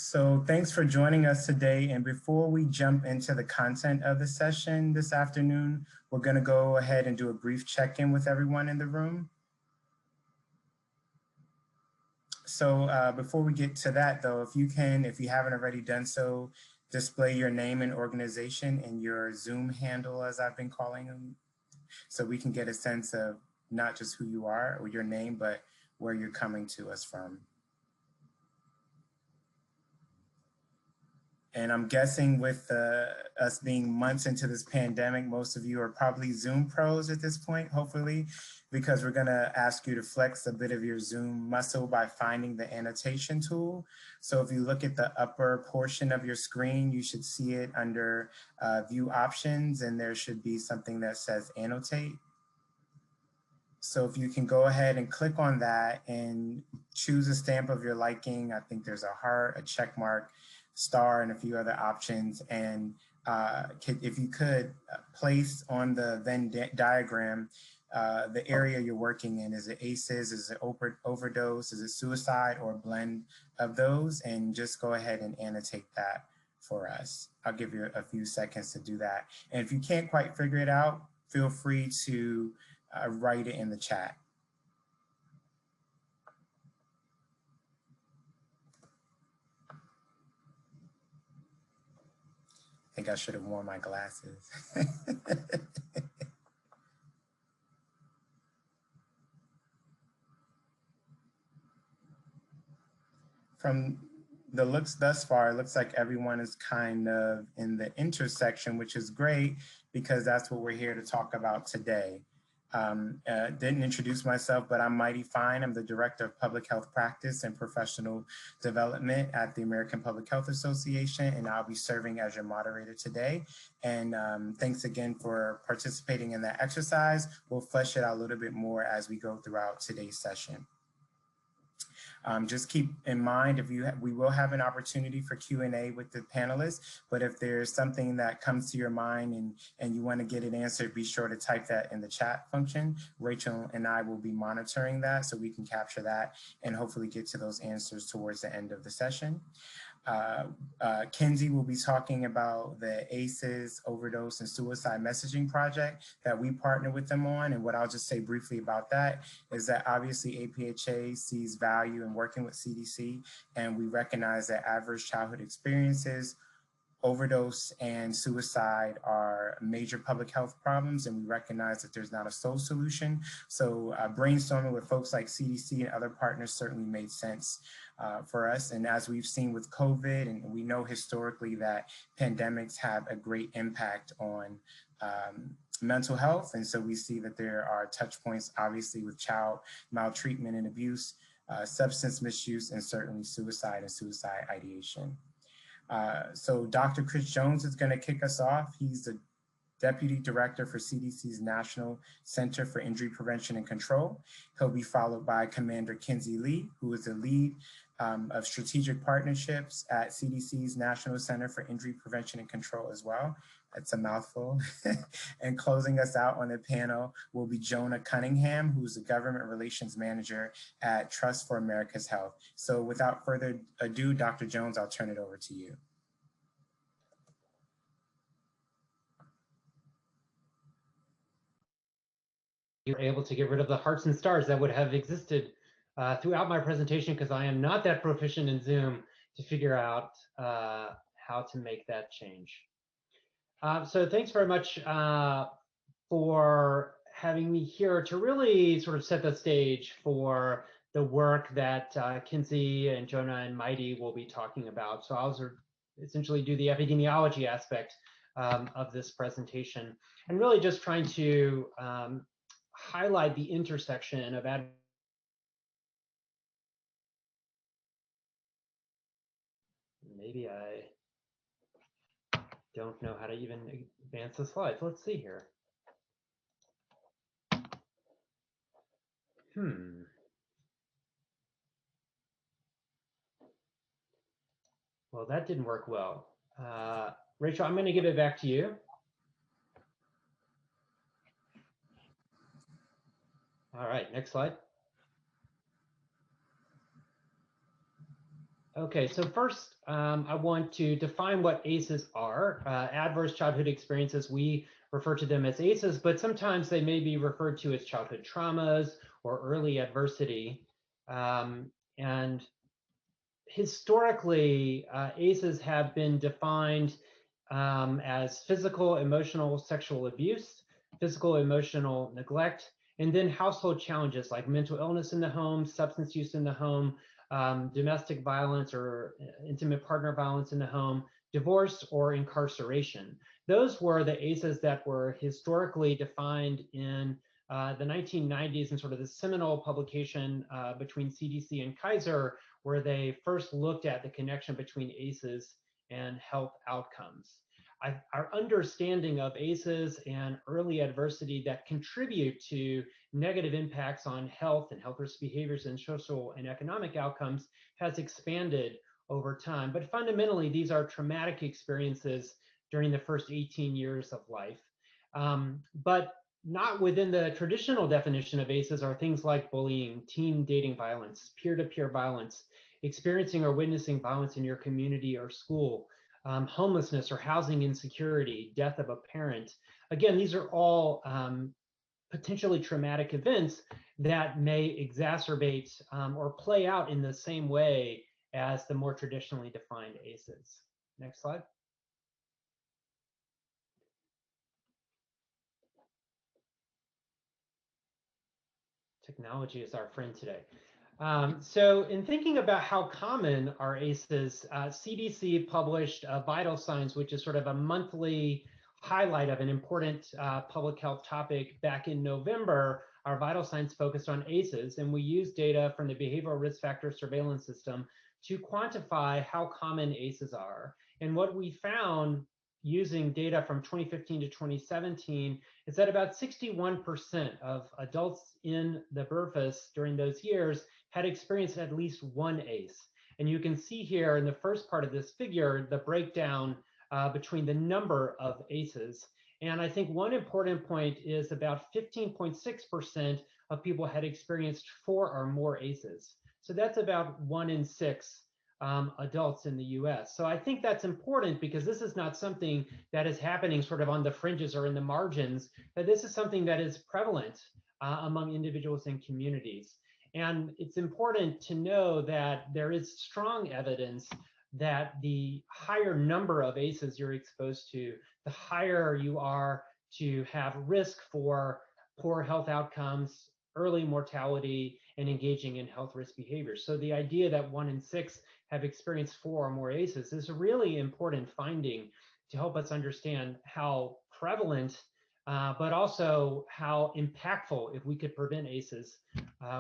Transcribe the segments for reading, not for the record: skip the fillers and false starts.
So thanks for joining us today. And before we jump into the content of the session this afternoon, we're going to go ahead and do a brief check-in with everyone in the room. So before we get to that though, if you haven't already done so, display your name and organization and your Zoom handle, as I've been calling them, so we can get a sense of not just who you are or your name, but where you're coming to us from. And I'm guessing with us being months into this pandemic, most of you are probably Zoom pros at this point, hopefully, because we're gonna ask you to flex a bit of your Zoom muscle by finding the annotation tool. So if you look at the upper portion of your screen, you should see it under view options, and there should be something that says annotate. So if you can go ahead and click on that and choose a stamp of your liking. I think there's a heart, a check mark, star, and a few other options. And if you could place on the Venn diagram the area you're working in. Is it ACEs, is it overdose, is it suicide, or a blend of those? And just go ahead and annotate that for us. I'll give you a few seconds to do that. And if you can't quite figure it out, feel free to write it in the chat. I think I should have worn my glasses. From the looks thus far, it looks like everyone is kind of in the intersection, which is great because that's what we're here to talk about today. Didn't introduce myself, but I'm Mighty Fine. I'm the Director of Public Health Practice and Professional Development at the American Public Health Association, and I'll be serving as your moderator today. And thanks again for participating in that exercise. We'll flesh it out a little bit more as we go throughout today's session. Just keep in mind, we will have an opportunity for Q&A with the panelists, but if there's something that comes to your mind and you want to get it answered, be sure to type that in the chat function. Rachel and I will be monitoring that so we can capture that and hopefully get to those answers towards the end of the session. Kenzie will be talking about the ACEs, Overdose, and Suicide Messaging Project that we partner with them on. And what I'll just say briefly about that is that obviously APHA sees value in working with CDC, and we recognize that adverse childhood experiences, overdose, and suicide are major public health problems, and we recognize that there's not a sole solution. So brainstorming with folks like CDC and other partners certainly made sense for us. And as we've seen with COVID, and we know historically that pandemics have a great impact on mental health. And so we see that there are touch points, obviously, with child maltreatment and abuse, substance misuse, and certainly suicide and suicide ideation. So Dr. Chris Jones is going to kick us off. He's the Deputy Director for CDC's National Center for Injury Prevention and Control. He'll be followed by Commander Kenzie Lee, who is the lead of strategic partnerships at CDC's National Center for Injury Prevention and Control as well. That's a mouthful. And closing us out on the panel will be Jonah Cunningham, who's the Government Relations Manager at Trust for America's Health. So without further ado, Dr. Jones, I'll turn it over to you. You were able to get rid of the hearts and stars that would have existed throughout my presentation, because I am not that proficient in Zoom to figure out how to make that change. So thanks very much for having me here to really sort of set the stage for the work that Kinsey and Jonah and Mighty will be talking about. So I'll sort of essentially do the epidemiology aspect of this presentation, and really just trying to highlight the intersection of maybe I don't know how to even advance the slides. Let's see here. Well, that didn't work well. Rachel, I'm going to give it back to you. All right, next slide. Okay, so first, I want to define what ACEs are. Adverse childhood experiences, we refer to them as ACEs, but sometimes they may be referred to as childhood traumas or early adversity. And historically, ACEs have been defined as physical, emotional, sexual abuse, physical, emotional neglect, and then household challenges like mental illness in the home, substance use in the home, domestic violence or intimate partner violence in the home, divorce, or incarceration. Those were the ACEs that were historically defined in the 1990s and sort of the seminal publication between CDC and Kaiser, where they first looked at the connection between ACEs and health outcomes. Our understanding of ACEs and early adversity that contribute to negative impacts on health and health risk behaviors and social and economic outcomes has expanded over time. But fundamentally, these are traumatic experiences during the first 18 years of life. But not within the traditional definition of ACEs are things like bullying, teen dating violence, peer-to-peer violence, experiencing or witnessing violence in your community or school, homelessness or housing insecurity, death of a parent. Again, these are all potentially traumatic events that may exacerbate or play out in the same way as the more traditionally defined ACEs. Next slide. Technology is our friend today. So in thinking about how common are ACEs, CDC published Vital Signs, which is sort of a monthly highlight of an important public health topic back in November. Our Vital Signs focused on ACEs, and we used data from the Behavioral Risk Factor Surveillance System to quantify how common ACEs are. And what we found using data from 2015 to 2017 is that about 61% of adults in the BRFIS during those years had experienced at least one ACE. And you can see here in the first part of this figure, the breakdown between the number of ACEs. And I think one important point is about 15.6% of people had experienced 4 or more ACEs. So that's about 1 in 6 adults in the US. So I think that's important because this is not something that is happening sort of on the fringes or in the margins, but this is something that is prevalent among individuals and communities. And it's important to know that there is strong evidence that the higher number of ACEs you're exposed to, the higher you are to have risk for poor health outcomes, early mortality, and engaging in health risk behaviors. So the idea that 1 in 6 have experienced 4 or more ACEs is a really important finding to help us understand how prevalent but also how impactful, if we could prevent ACEs,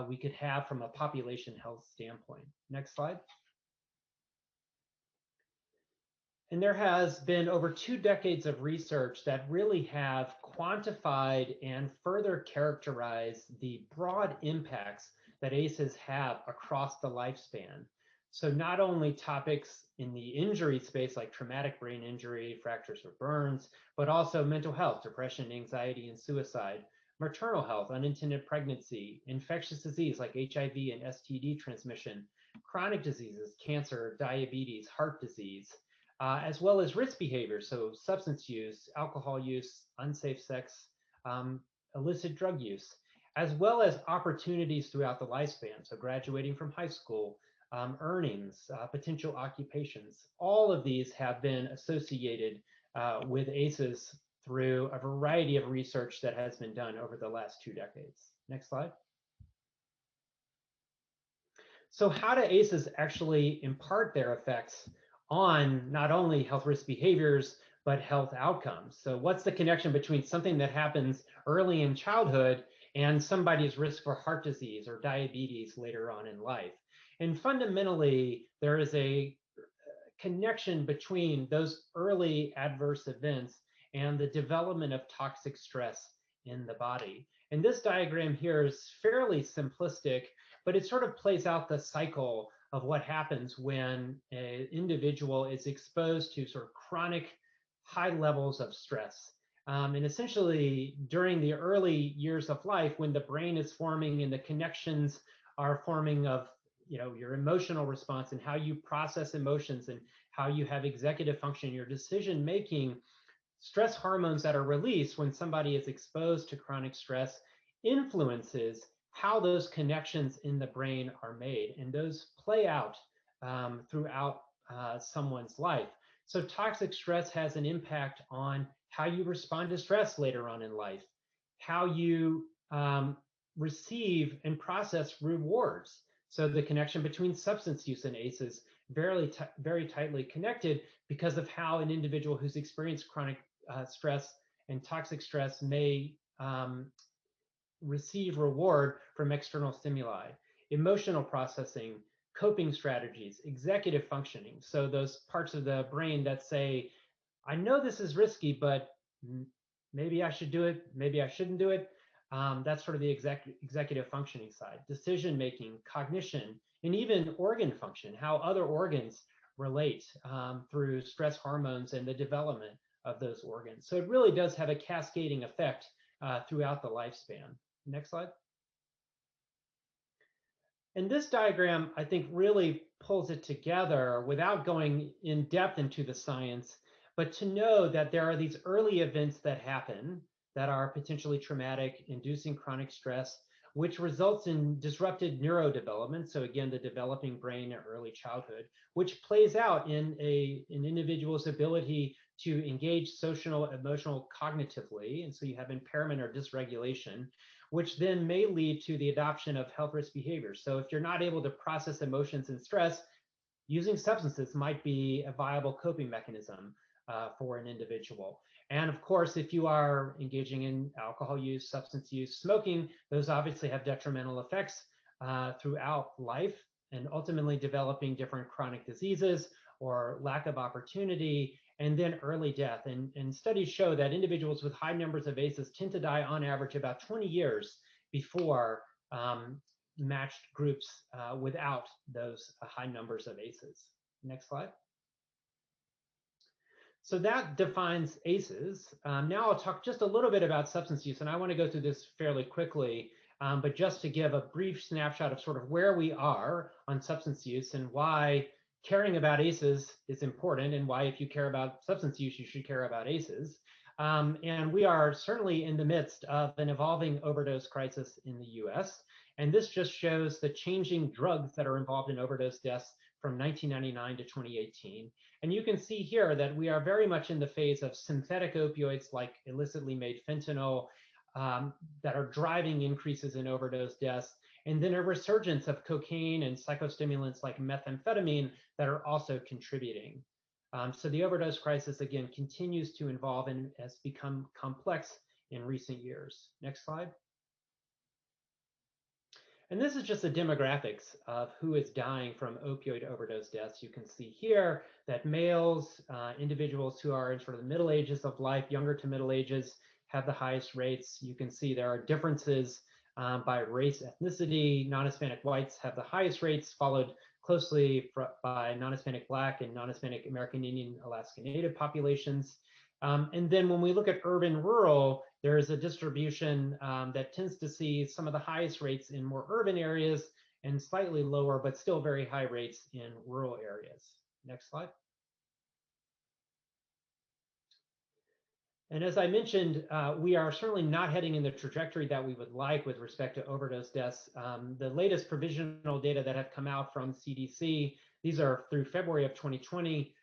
we could have from a population health standpoint. Next slide. And there has been over 2 decades of research that really have quantified and further characterized the broad impacts that ACEs have across the lifespan. So not only topics in the injury space like traumatic brain injury, fractures or burns, but also mental health, depression, anxiety, and suicide, maternal health, unintended pregnancy, infectious disease like HIV and STD transmission, chronic diseases, cancer, diabetes, heart disease, as well as risk behaviors, so substance use, alcohol use, unsafe sex, illicit drug use, as well as opportunities throughout the lifespan, so graduating from high school, earnings, potential occupations. All of these have been associated with ACEs through a variety of research that has been done over the last 2 decades. Next slide. So how do ACEs actually impart their effects on not only health risk behaviors, but health outcomes? So what's the connection between something that happens early in childhood and somebody's risk for heart disease or diabetes later on in life? And fundamentally, there is a connection between those early adverse events and the development of toxic stress in the body. And this diagram here is fairly simplistic, but it sort of plays out the cycle of what happens when an individual is exposed to sort of chronic high levels of stress. And essentially, during the early years of life, when the brain is forming and the connections are forming of your emotional response and how you process emotions and how you have executive function, your decision making, stress hormones that are released when somebody is exposed to chronic stress influences how those connections in the brain are made, and those play out throughout someone's life. So toxic stress has an impact on how you respond to stress later on in life, how you receive and process rewards. So the connection between substance use and ACEs very tightly connected because of how an individual who's experienced chronic stress and toxic stress may receive reward from external stimuli. Emotional processing, coping strategies, executive functioning. So those parts of the brain that say, I know this is risky, but maybe I should do it, maybe I shouldn't do it. That's sort of the executive functioning side. Decision making, cognition, and even organ function, how other organs relate through stress hormones and the development of those organs. So it really does have a cascading effect throughout the lifespan. Next slide. And this diagram, I think, really pulls it together without going in depth into the science, but to know that there are these early events that happen that are potentially traumatic, inducing chronic stress, which results in disrupted neurodevelopment. So again, the developing brain in early childhood, which plays out in an individual's ability to engage social, emotional, cognitively. And so you have impairment or dysregulation, which then may lead to the adoption of health risk behaviors. So if you're not able to process emotions and stress, using substances might be a viable coping mechanism for an individual. And of course, if you are engaging in alcohol use, substance use, smoking, those obviously have detrimental effects throughout life, and ultimately developing different chronic diseases or lack of opportunity, and then early death. And studies show that individuals with high numbers of ACEs tend to die on average about 20 years before matched groups without those high numbers of ACEs. Next slide. So that defines ACEs. Now I'll talk just a little bit about substance use, and I want to go through this fairly quickly, but just to give a brief snapshot of sort of where we are on substance use and why caring about ACEs is important, and why if you care about substance use, you should care about ACEs. And we are certainly in the midst of an evolving overdose crisis in the US. And this just shows the changing drugs that are involved in overdose deaths from 1999 to 2018. And you can see here that we are very much in the phase of synthetic opioids like illicitly made fentanyl that are driving increases in overdose deaths, and then a resurgence of cocaine and psychostimulants like methamphetamine that are also contributing. So the overdose crisis, again, continues to evolve and has become complex in recent years. Next slide. And this is just the demographics of who is dying from opioid overdose deaths. You can see here that males, individuals who are in sort of the middle ages of life, younger to middle ages, have the highest rates. You can see there are differences by race, ethnicity. Non-Hispanic whites have the highest rates, followed closely by non-Hispanic Black and non-Hispanic American Indian, Alaska Native populations. And then when we look at urban rural, there is a distribution that tends to see some of the highest rates in more urban areas and slightly lower, but still very high rates in rural areas. Next slide. And as I mentioned, we are certainly not heading in the trajectory that we would like with respect to overdose deaths. The latest provisional data that have come out from CDC, these are through February of 2020,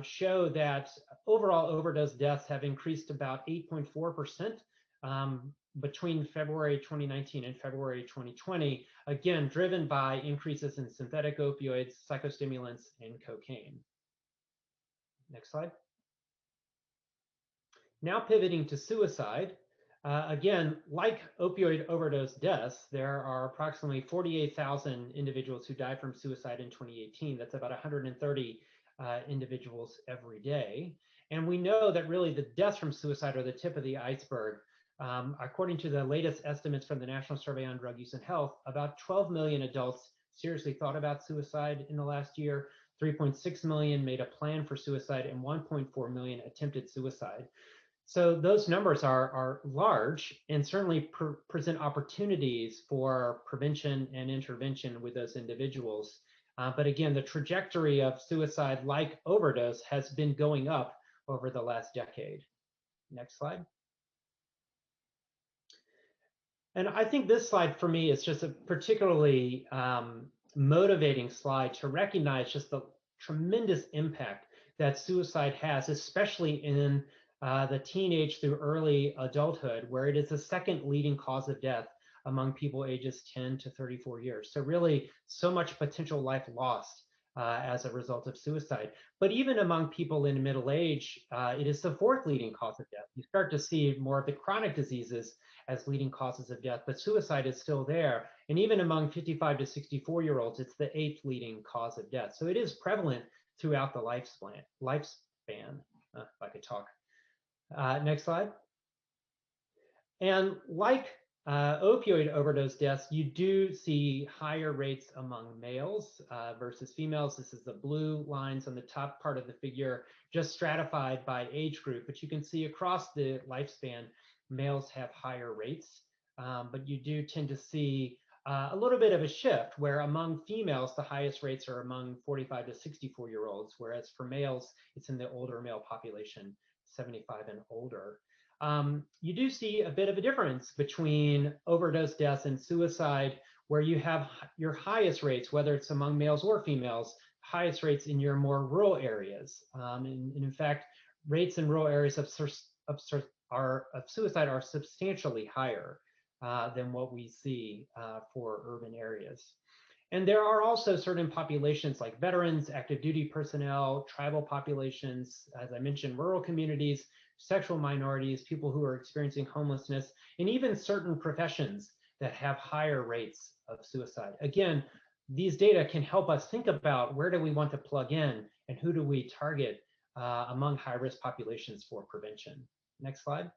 show that overall overdose deaths have increased about 8.4% between February 2019 and February 2020, again, driven by increases in synthetic opioids, psychostimulants, and cocaine. Next slide. Now pivoting to suicide. Again, like opioid overdose deaths, there are approximately 48,000 individuals who died from suicide in 2018. That's about 130 individuals every day. And we know that really the deaths from suicide are the tip of the iceberg. According to the latest estimates from the National Survey on Drug Use and Health, about 12 million adults seriously thought about suicide in the last year. 3.6 million made a plan for suicide, and 1.4 million attempted suicide. So those numbers are large and certainly present opportunities for prevention and intervention with those individuals. But again, the trajectory of suicide, like overdose, has been going up over the last decade. Next slide. And I think this slide for me is just a particularly motivating slide to recognize just the tremendous impact that suicide has, especially in the teenage through early adulthood, where it is the second leading cause of death among people ages 10 to 34 years. So really, so much potential life lost as a result of suicide. But even among people in middle age, it is the fourth leading cause of death. You start to see more of the chronic diseases as leading causes of death, but suicide is still there. And even among 55 to 64-year-olds, it's the eighth leading cause of death. So it is prevalent throughout the lifespan. If I could talk. Next slide. And like opioid overdose deaths, you do see higher rates among males versus females. This is the blue lines on the top part of the figure, just stratified by age group. But you can see across the lifespan, males have higher rates. But you do tend to see a little bit of a shift where among females, the highest rates are among 45 to 64-year-olds, whereas for males, it's in the older male population, 75 and older. You do see a bit of a difference between overdose deaths and suicide, where you have your highest rates, whether it's among males or females, highest rates in your more rural areas. And in fact, rates in rural areas of suicide are substantially higher than what we see for urban areas. And there are also certain populations like veterans, active duty personnel, tribal populations, as I mentioned, rural communities, sexual minorities, people who are experiencing homelessness, and even certain professions that have higher rates of suicide. Again, these data can help us think about where do we want to plug in and who do we target among high-risk populations for prevention. Next slide.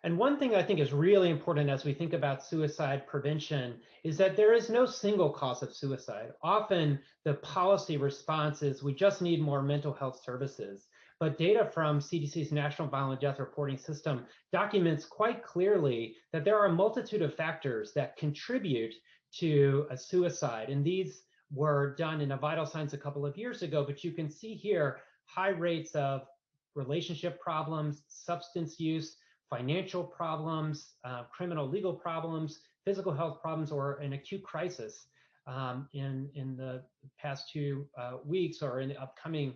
And one thing I think is really important as we think about suicide prevention is that there is no single cause of suicide. Often the policy response is we just need more mental health services. But data from CDC's National Violent Death Reporting System documents quite clearly that there are a multitude of factors that contribute to a suicide. And these were done in a vital signs a couple of years ago, but you can see here high rates of relationship problems, substance use, financial problems, criminal legal problems, physical health problems, or an acute crisis in the past 2 weeks or in the upcoming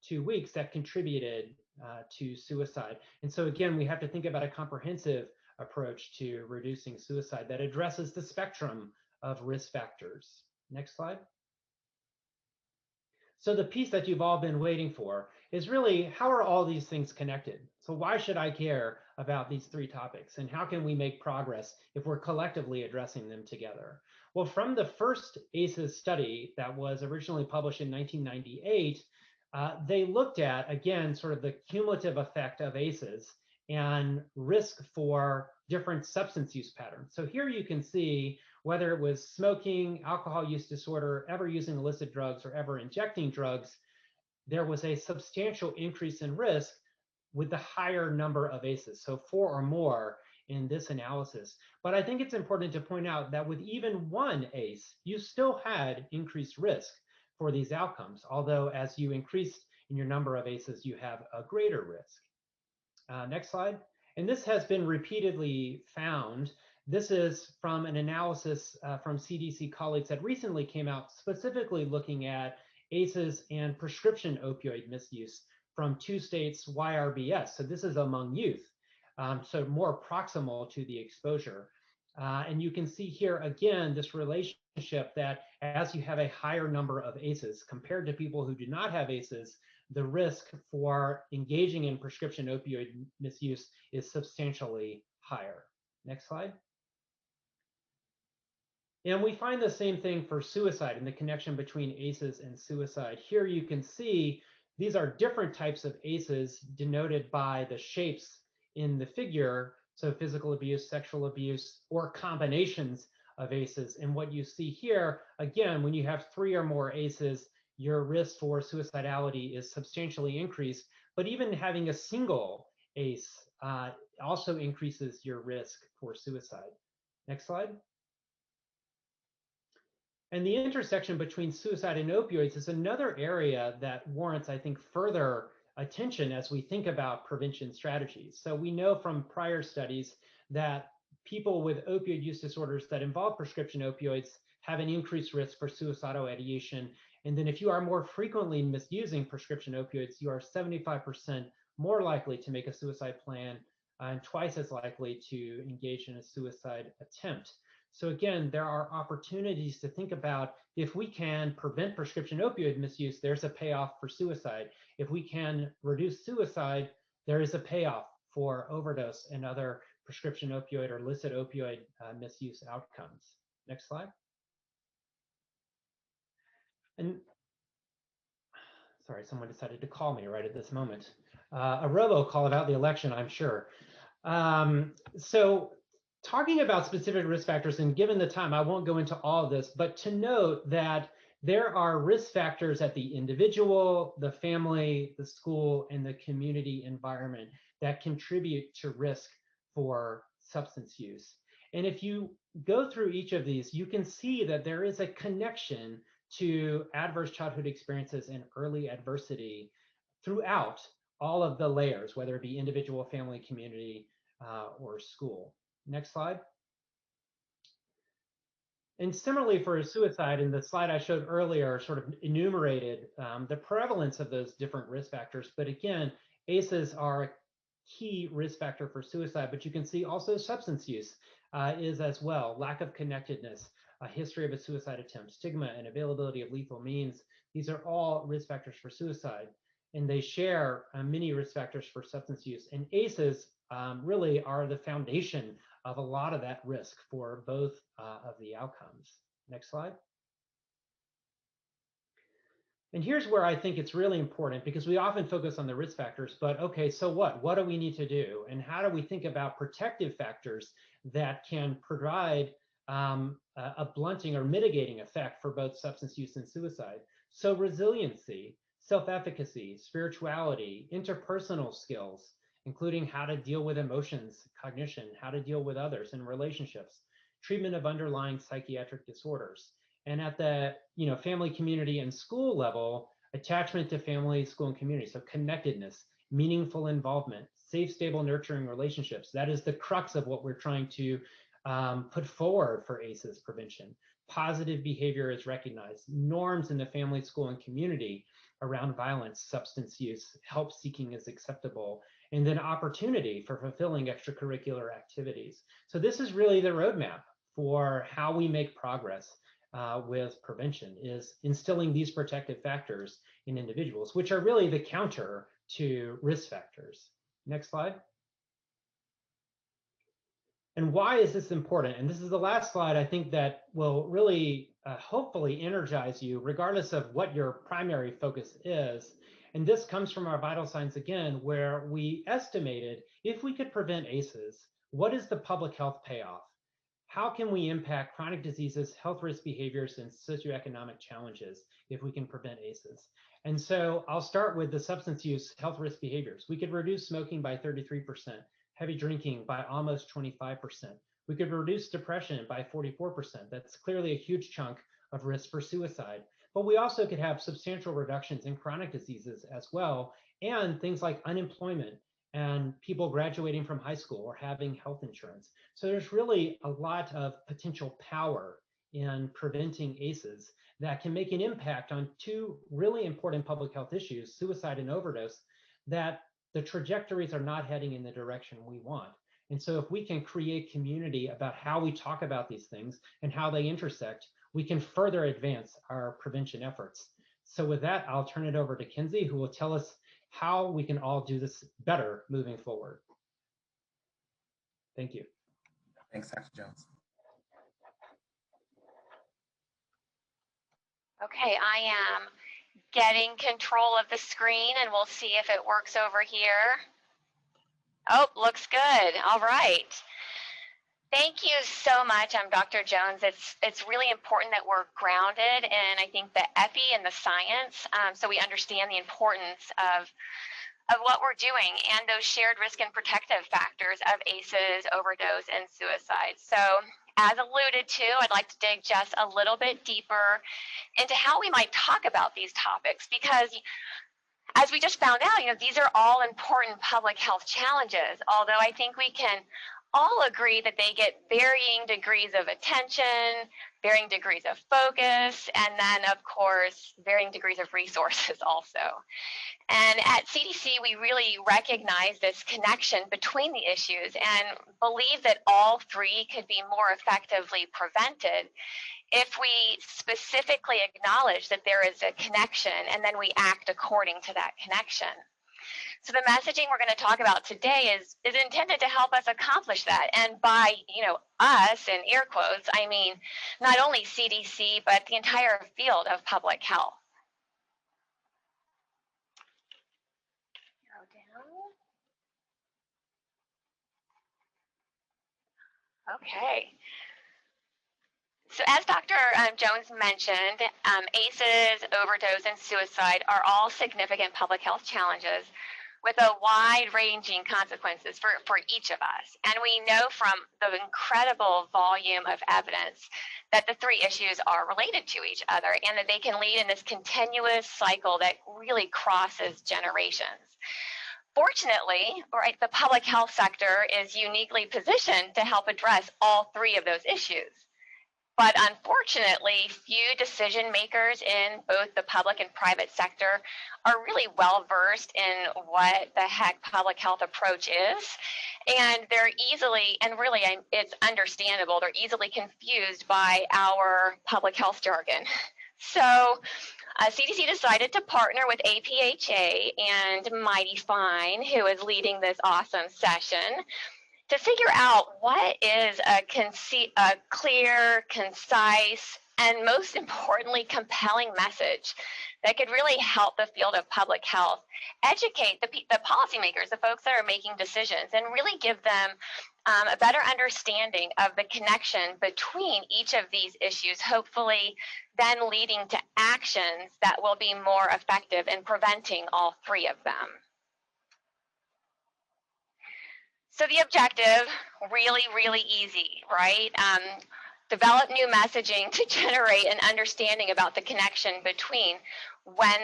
2 weeks that contributed to suicide. And so again, we have to think about a comprehensive approach to reducing suicide that addresses the spectrum of risk factors. Next slide. So the piece that you've all been waiting for is really, how are all these things connected? So why should I care about these 3 topics? And how can we make progress if we're collectively addressing them together? Well, from the first ACEs study that was originally published in 1998, they looked at, again, sort of the cumulative effect of ACEs and risk for different substance use patterns. So here you can see whether it was smoking, alcohol use disorder, ever using illicit drugs, or ever injecting drugs, there was a substantial increase in risk with the higher number of ACEs, so 4 or more in this analysis. But I think it's important to point out that with even one ACE, you still had increased risk for these outcomes, although as you increased in your number of ACEs, you have a greater risk. Next slide. And this has been repeatedly found. This is from an analysis from CDC colleagues that recently came out specifically looking at ACEs and prescription opioid misuse from 2 states' YRBS. So this is among youth, so more proximal to the exposure. And you can see here, again, this relationship that as you have a higher number of ACEs compared to people who do not have ACEs, the risk for engaging in prescription opioid misuse is substantially higher. Next slide. And we find the same thing for suicide and the connection between ACEs and suicide. Here you can see these are different types of ACEs denoted by the shapes in the figure. So physical abuse, sexual abuse, or combinations of ACEs. And what you see here, again, when you have 3 or more ACEs, your risk for suicidality is substantially increased. But even having a single ACE also increases your risk for suicide. Next slide. And the intersection between suicide and opioids is another area that warrants, I think, further attention as we think about prevention strategies. So we know from prior studies that people with opioid use disorders that involve prescription opioids have an increased risk for suicidal ideation. And then if you are more frequently misusing prescription opioids, you are 75% more likely to make a suicide plan and twice as likely to engage in a suicide attempt. So again, there are opportunities to think about, if we can prevent prescription opioid misuse, there's a payoff for suicide. If we can reduce suicide, there is a payoff for overdose and other prescription opioid or illicit opioid misuse outcomes. Next slide. And sorry, someone decided to call me right at this moment. A robocall about the election, I'm sure. So talking about specific risk factors, and given the time, I won't go into all of this, but to note that there are risk factors at the individual, the family, the school, and the community environment that contribute to risk for substance use. And if you go through each of these, you can see that there is a connection to adverse childhood experiences and early adversity throughout all of the layers, whether it be individual, family, community, or school. Next slide. And similarly for suicide, in the slide I showed earlier, sort of enumerated the prevalence of those different risk factors. But again, ACEs are a key risk factor for suicide, but you can see also substance use is as well. Lack of connectedness, a history of a suicide attempt, stigma, and availability of lethal means. These are all risk factors for suicide, and they share many risk factors for substance use. And ACEs really are the foundation of a lot of that risk for both of the outcomes. Next slide. And here's where I think it's really important, because we often focus on the risk factors, but okay, so what? What do we need to do? And how do we think about protective factors that can provide a blunting or mitigating effect for both substance use and suicide? So resiliency, self-efficacy, spirituality, interpersonal skills, including how to deal with emotions, cognition, how to deal with others in relationships, treatment of underlying psychiatric disorders. And at the family, community, and school level, attachment to family, school, and community. So connectedness, meaningful involvement, safe, stable, nurturing relationships. That is the crux of what we're trying to put forward for ACEs prevention. Positive behavior is recognized. Norms in the family, school, and community around violence, substance use, help seeking is acceptable. And then opportunity for fulfilling extracurricular activities. So this is really the roadmap for how we make progress with prevention, is instilling these protective factors in individuals, which are really the counter to risk factors. Next slide. And why is this important? And this is the last slide, I think, that will really hopefully energize you, regardless of what your primary focus is. And this comes from our vital signs again, where we estimated if we could prevent ACEs, what is the public health payoff? How can we impact chronic diseases, health risk behaviors, and socioeconomic challenges if we can prevent ACEs? And so I'll start with the substance use health risk behaviors. We could reduce smoking by 33%, heavy drinking by almost 25%. We could reduce depression by 44%. That's clearly a huge chunk of risk for suicide. But we also could have substantial reductions in chronic diseases as well, and things like unemployment and people graduating from high school or having health insurance. So there's really a lot of potential power in preventing ACEs that can make an impact on two really important public health issues, suicide and overdose, that the trajectories are not heading in the direction we want. And so if we can create community about how we talk about these things and how they intersect, we can further advance our prevention efforts. So with that, I'll turn it over to Kinsey, who will tell us how we can all do this better moving forward. Thank you. Thanks, Dr. Jones. Okay, I am getting control of the screen, and we'll see if it works over here. Oh, looks good. All right. Thank you so much, Dr. Jones. It's really important that we're grounded in, I think, the epi and the science, so we understand the importance of what we're doing and those shared risk and protective factors of ACEs, overdose, and suicide. So as alluded to, I'd like to dig just a little bit deeper into how we might talk about these topics, because as we just found out, these are all important public health challenges, although I think we can all agree that they get varying degrees of attention, varying degrees of focus, and then, of course, varying degrees of resources also. And at CDC, we really recognize this connection between the issues and believe that all three could be more effectively prevented if we specifically acknowledge that there is a connection and then we act according to that connection. So the messaging we're going to talk about today is intended to help us accomplish that. And by, us, in air quotes, I mean not only CDC, but the entire field of public health. Okay. So as Dr. Jones mentioned, ACEs, overdose, and suicide are all significant public health challenges with a wide-ranging consequences for each of us. And we know from the incredible volume of evidence that the three issues are related to each other and that they can lead in this continuous cycle that really crosses generations. Fortunately, right, the public health sector is uniquely positioned to help address all three of those issues. But unfortunately, few decision makers in both the public and private sector are really well versed in what the heck public health approach is. And they're easily, and really it's understandable, they're easily confused by our public health jargon. So CDC decided to partner with APHA and Mighty Fine, who is leading this awesome session, to figure out what is a clear, concise, and most importantly, compelling message that could really help the field of public health educate the policymakers, the folks that are making decisions, and really give them a better understanding of the connection between each of these issues, hopefully then leading to actions that will be more effective in preventing all three of them. So the objective, really, really easy, right? Develop new messaging to generate an understanding about the connection between when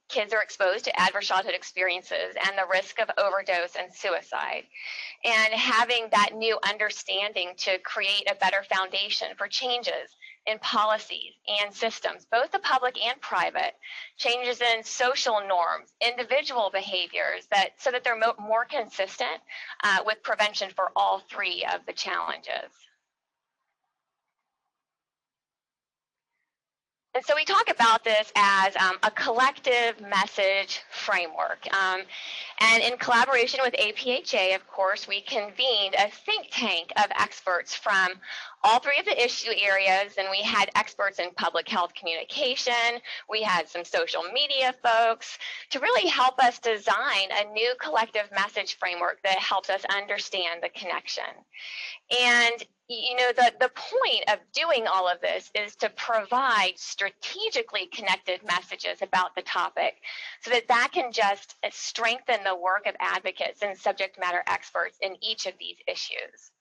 kids are exposed to adverse childhood experiences and the risk of overdose and suicide. And having that new understanding to create a better foundation for changes in policies and systems, both the public and private, changes in social norms, individual behaviors, so that they're more consistent with prevention for all three of the challenges. And so we talk about this as a collective message framework. And in collaboration with APHA, of course, we convened a think tank of experts from all three of the issue areas, and we had experts in public health communication, we had some social media folks to really help us design a new collective message framework that helps us understand the connection. And the point of doing all of this is to provide strategically connected messages about the topic so that can just strengthen the work of advocates and subject matter experts in each of these issues.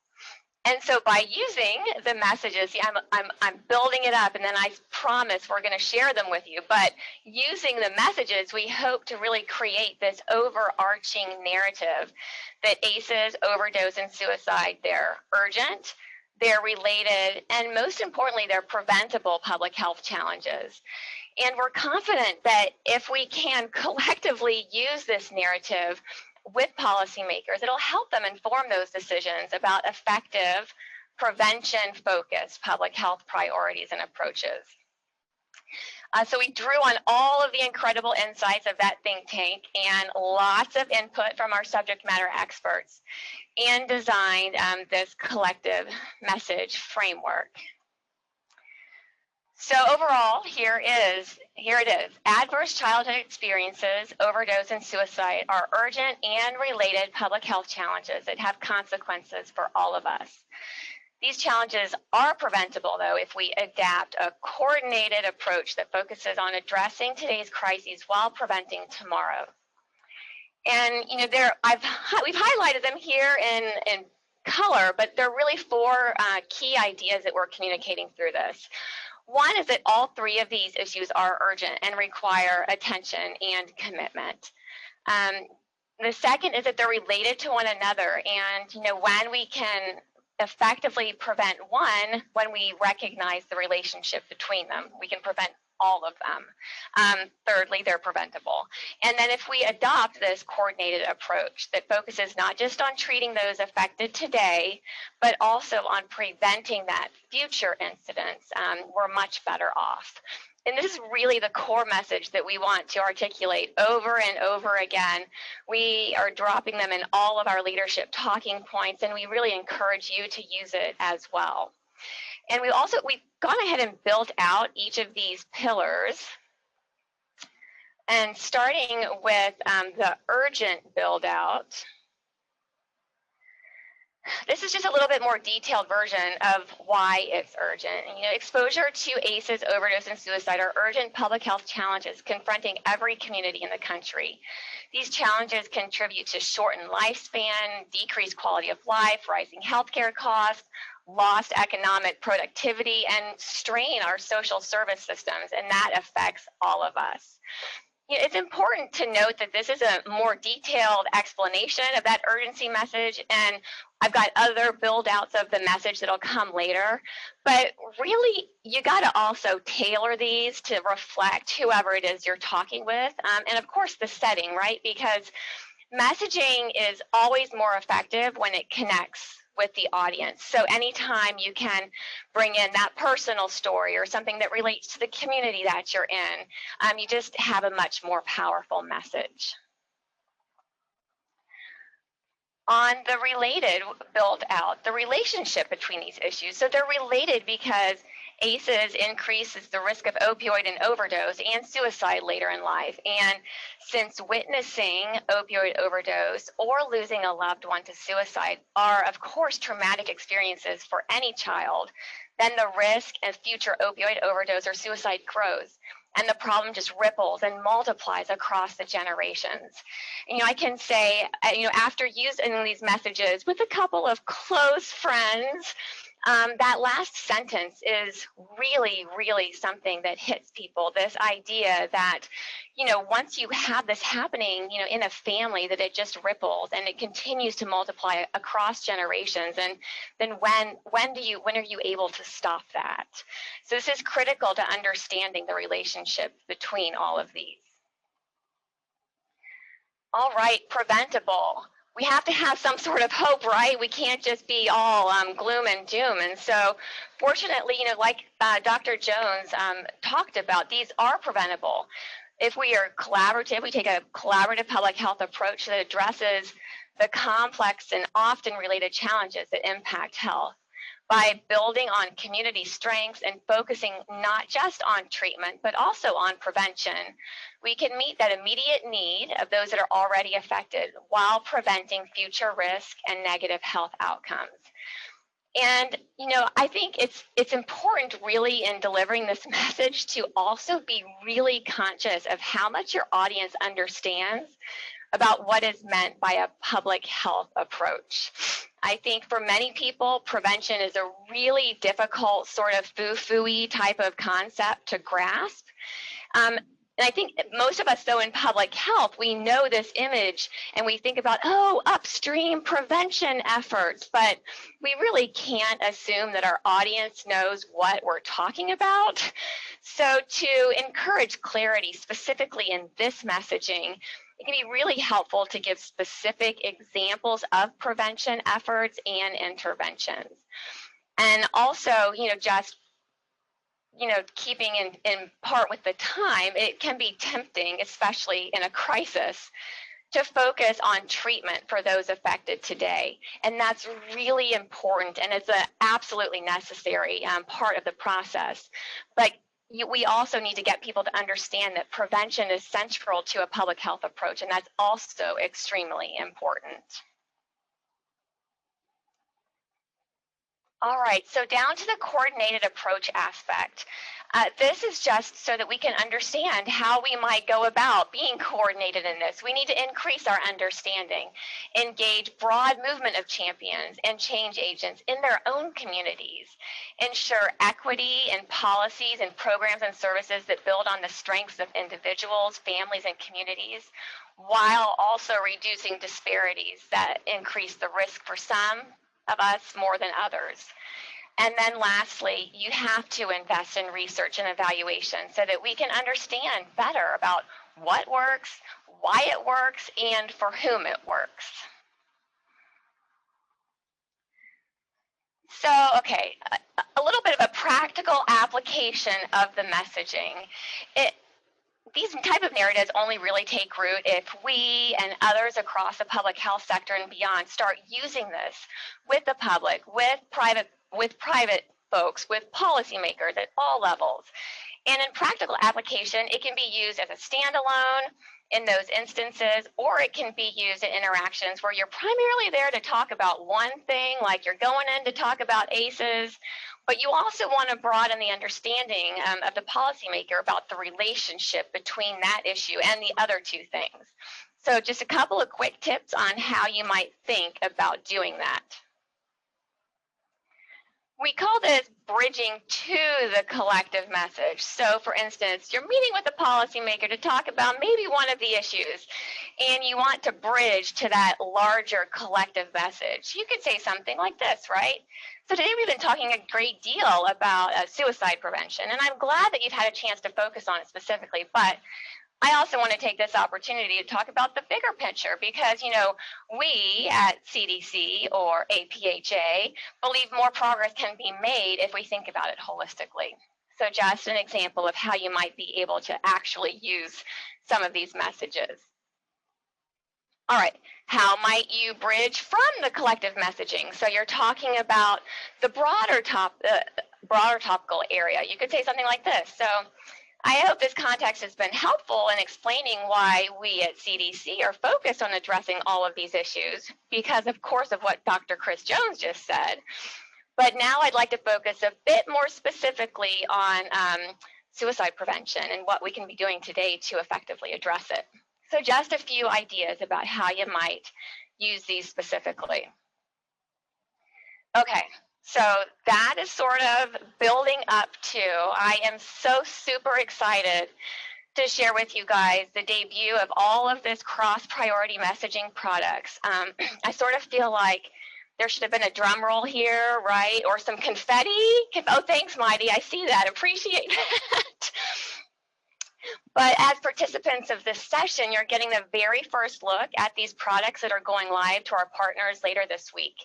And so by using the messages, see, I'm building it up, and then I promise we're going to share them with you. But using the messages, we hope to really create this overarching narrative that ACEs, overdose, and suicide, they're urgent, they're related, and most importantly, they're preventable public health challenges. And we're confident that if we can collectively use this narrative with policymakers, it'll help them inform those decisions about effective, prevention-focused public health priorities and approaches. So we drew on all of the incredible insights of that think tank and lots of input from our subject matter experts and designed this collective message framework. So overall, here it is. Adverse childhood experiences, overdose, and suicide are urgent and related public health challenges that have consequences for all of us. These challenges are preventable, though, if we adapt a coordinated approach that focuses on addressing today's crises while preventing tomorrow. And you know, we've highlighted them here in color, but there are really four key ideas that we're communicating through this. One is that all three of these issues are urgent and require attention and commitment. The second is that they're related to one another, and you know, when we can effectively prevent one, when we recognize the relationship between them, we can prevent all of them. Thirdly, they're preventable. And then if we adopt this coordinated approach that focuses not just on treating those affected today, but also on preventing that future incidents, we're much better off. And this is really the core message that we want to articulate over and over again. We are dropping them in all of our leadership talking points, and we really encourage you to use it as well. And we've gone ahead and built out each of these pillars. And starting with the urgent build out, this is just a little bit more detailed version of why it's urgent. You know, exposure to ACEs, overdose, and suicide are urgent public health challenges confronting every community in the country. These challenges contribute to shortened lifespan, decreased quality of life, rising healthcare costs, lost economic productivity, and strain our social service systems, and that affects all of us. You know, it's important to note that this is a more detailed explanation of that urgency message, and I've got other build outs of the message that'll come later, but really you got to also tailor these to reflect whoever it is you're talking with, and of course the setting, right? Because messaging is always more effective when it connects with the audience. So anytime you can bring in that personal story or something that relates to the community that you're in, you just have a much more powerful message. On the related build out, the relationship between these issues. So they're related because ACEs increases the risk of opioid and overdose and suicide later in life. And since witnessing opioid overdose or losing a loved one to suicide are, of course, traumatic experiences for any child, then the risk of future opioid overdose or suicide grows. And the problem just ripples and multiplies across the generations. You know, I can say, you know, after using these messages with a couple of close friends, that last sentence is really, really something that hits people. This idea that, you know, once you have this happening, you know, in a family, that it just ripples and it continues to multiply across generations. And then when are you able to stop that? So this is critical to understanding the relationship between all of these. All right, preventable. We have to have some sort of hope, right? We can't just be all gloom and doom. And so fortunately, you know, like Dr. Jones talked about, these are preventable. If we are collaborative, we take a collaborative public health approach that addresses the complex and often related challenges that impact health. By building on community strengths and focusing not just on treatment, but also on prevention, we can meet that immediate need of those that are already affected while preventing future risk and negative health outcomes. And, you know, I think it's important really in delivering this message to also be really conscious of how much your audience understands about what is meant by a public health approach. I think for many people, prevention is a really difficult sort of foo-foo-y type of concept to grasp. And I think most of us, though, in public health, we know this image and we think about, oh, upstream prevention efforts, but we really can't assume that our audience knows what we're talking about. So to encourage clarity specifically in this messaging, it can be really helpful to give specific examples of prevention efforts and interventions. And also, you know, just, you know, keeping in part with the time, it can be tempting, especially in a crisis, to focus on treatment for those affected today. And that's really important, and it's an absolutely necessary part of the process. But we also need to get people to understand that prevention is central to a public health approach, and that's also extremely important. All right, so down to the coordinated approach aspect. This is just so that we can understand how we might go about being coordinated in this. We need to increase our understanding, engage broad movement of champions and change agents in their own communities, ensure equity in policies and programs and services that build on the strengths of individuals, families, and communities, while also reducing disparities that increase the risk for some of us more than others. And then lastly, you have to invest in research and evaluation so that we can understand better about what works, why it works, and for whom it works. So, okay, a little bit of a practical application of the messaging. These type of narratives only really take root if we and others across the public health sector and beyond start using this with the public, with private folks, with policymakers at all levels. And in practical application, it can be used as a standalone in those instances, or it can be used in interactions where you're primarily there to talk about one thing, like you're going in to talk about ACEs, but you also want to broaden the understanding of the policymaker about the relationship between that issue and the other two things. So just a couple of quick tips on how you might think about doing that. We call this bridging to the collective message. So for instance, you're meeting with a policymaker to talk about maybe one of the issues, and you want to bridge to that larger collective message. You could say something like this, right? So today we've been talking a great deal about suicide prevention, and I'm glad that you've had a chance to focus on it specifically, but I also want to take this opportunity to talk about the bigger picture because, you know, we at CDC or APHA believe more progress can be made if we think about it holistically. So just an example of how you might be able to actually use some of these messages. All right, how might you bridge from the collective messaging? So you're talking about the broader topical area. You could say something like this. So I hope this context has been helpful in explaining why we at CDC are focused on addressing all of these issues because, of course, of what Dr. Chris Jones just said. But now I'd like to focus a bit more specifically on suicide prevention and what we can be doing today to effectively address it. So just a few ideas about how you might use these specifically. Okay. So that is sort of building up to, I am so super excited to share with you guys the debut of all of this cross-priority messaging products. I sort of feel like there should have been a drum roll here, right? Or some confetti. Oh, thanks, Mighty. I see that. Appreciate that. But as participants of this session, you're getting the very first look at these products that are going live to our partners later this week.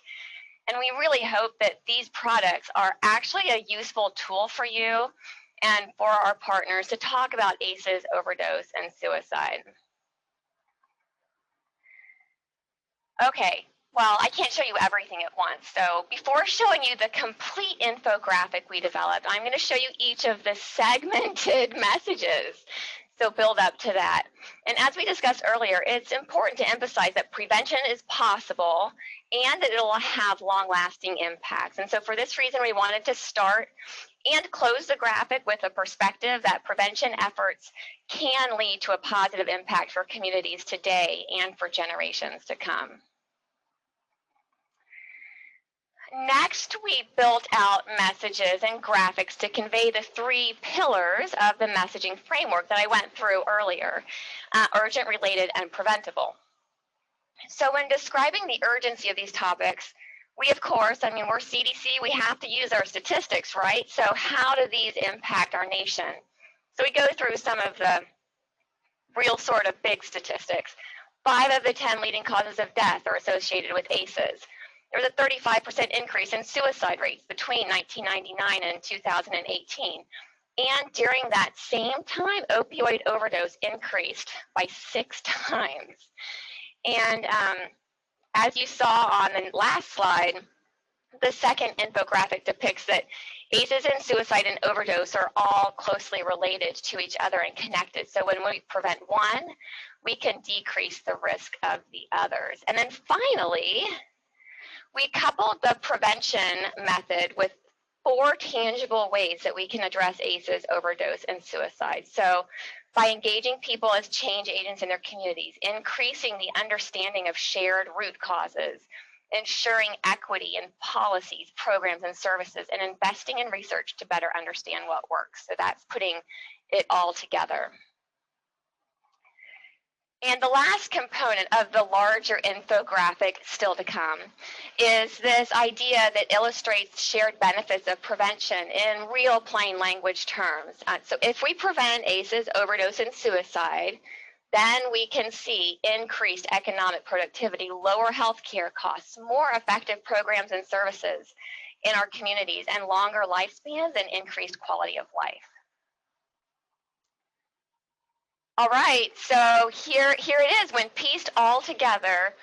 And we really hope that these products are actually a useful tool for you and for our partners to talk about ACEs, overdose, and suicide. Okay, well, I can't show you everything at once. So before showing you the complete infographic we developed, I'm going to show you each of the segmented messages. So build up to that. And as we discussed earlier, it's important to emphasize that prevention is possible and that it will have long-lasting impacts. And so for this reason, we wanted to start and close the graphic with a perspective that prevention efforts can lead to a positive impact for communities today and for generations to come. Next, we built out messages and graphics to convey the three pillars of the messaging framework that I went through earlier, urgent, related, and preventable. So when describing the urgency of these topics, we, of course, I mean, we're CDC, we have to use our statistics, right? So how do these impact our nation? So we go through some of the real sort of big statistics. 5 of the 10 leading causes of death are associated with ACEs. There was a 35% increase in suicide rates between 1999 and 2018. And during that same time, opioid overdose increased by 6 times. And as you saw on the last slide, the second infographic depicts that ACEs and suicide and overdose are all closely related to each other and connected. So when we prevent one, we can decrease the risk of the others. And then finally, We coupled the prevention method with 4 tangible ways that we can address ACEs, overdose, and suicide. So by engaging people as change agents in their communities, increasing the understanding of shared root causes, ensuring equity in policies, programs, and services, and investing in research to better understand what works. So that's putting it all together. And the last component of the larger infographic still to come is this idea that illustrates shared benefits of prevention in real plain language terms. So if we prevent ACEs, overdose, and suicide, then we can see increased economic productivity, lower healthcare costs, more effective programs and services in our communities, and longer lifespans and increased quality of life. All right, so here it is. When pieced all together,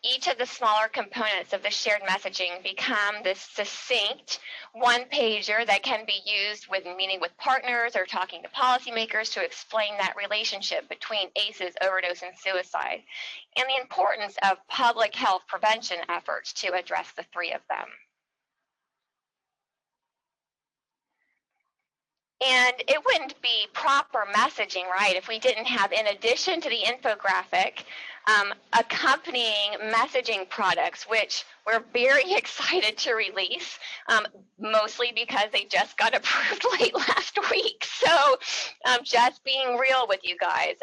each of the smaller components of the shared messaging become this succinct one-pager that can be used with meeting with partners or talking to policymakers to explain that relationship between ACEs, overdose, and suicide, and the importance of public health prevention efforts to address the 3 of them. And it wouldn't be proper messaging, right, if we didn't have, in addition to the infographic, accompanying messaging products, which we're very excited to release, mostly because they just got approved late last week. So just being real with you guys.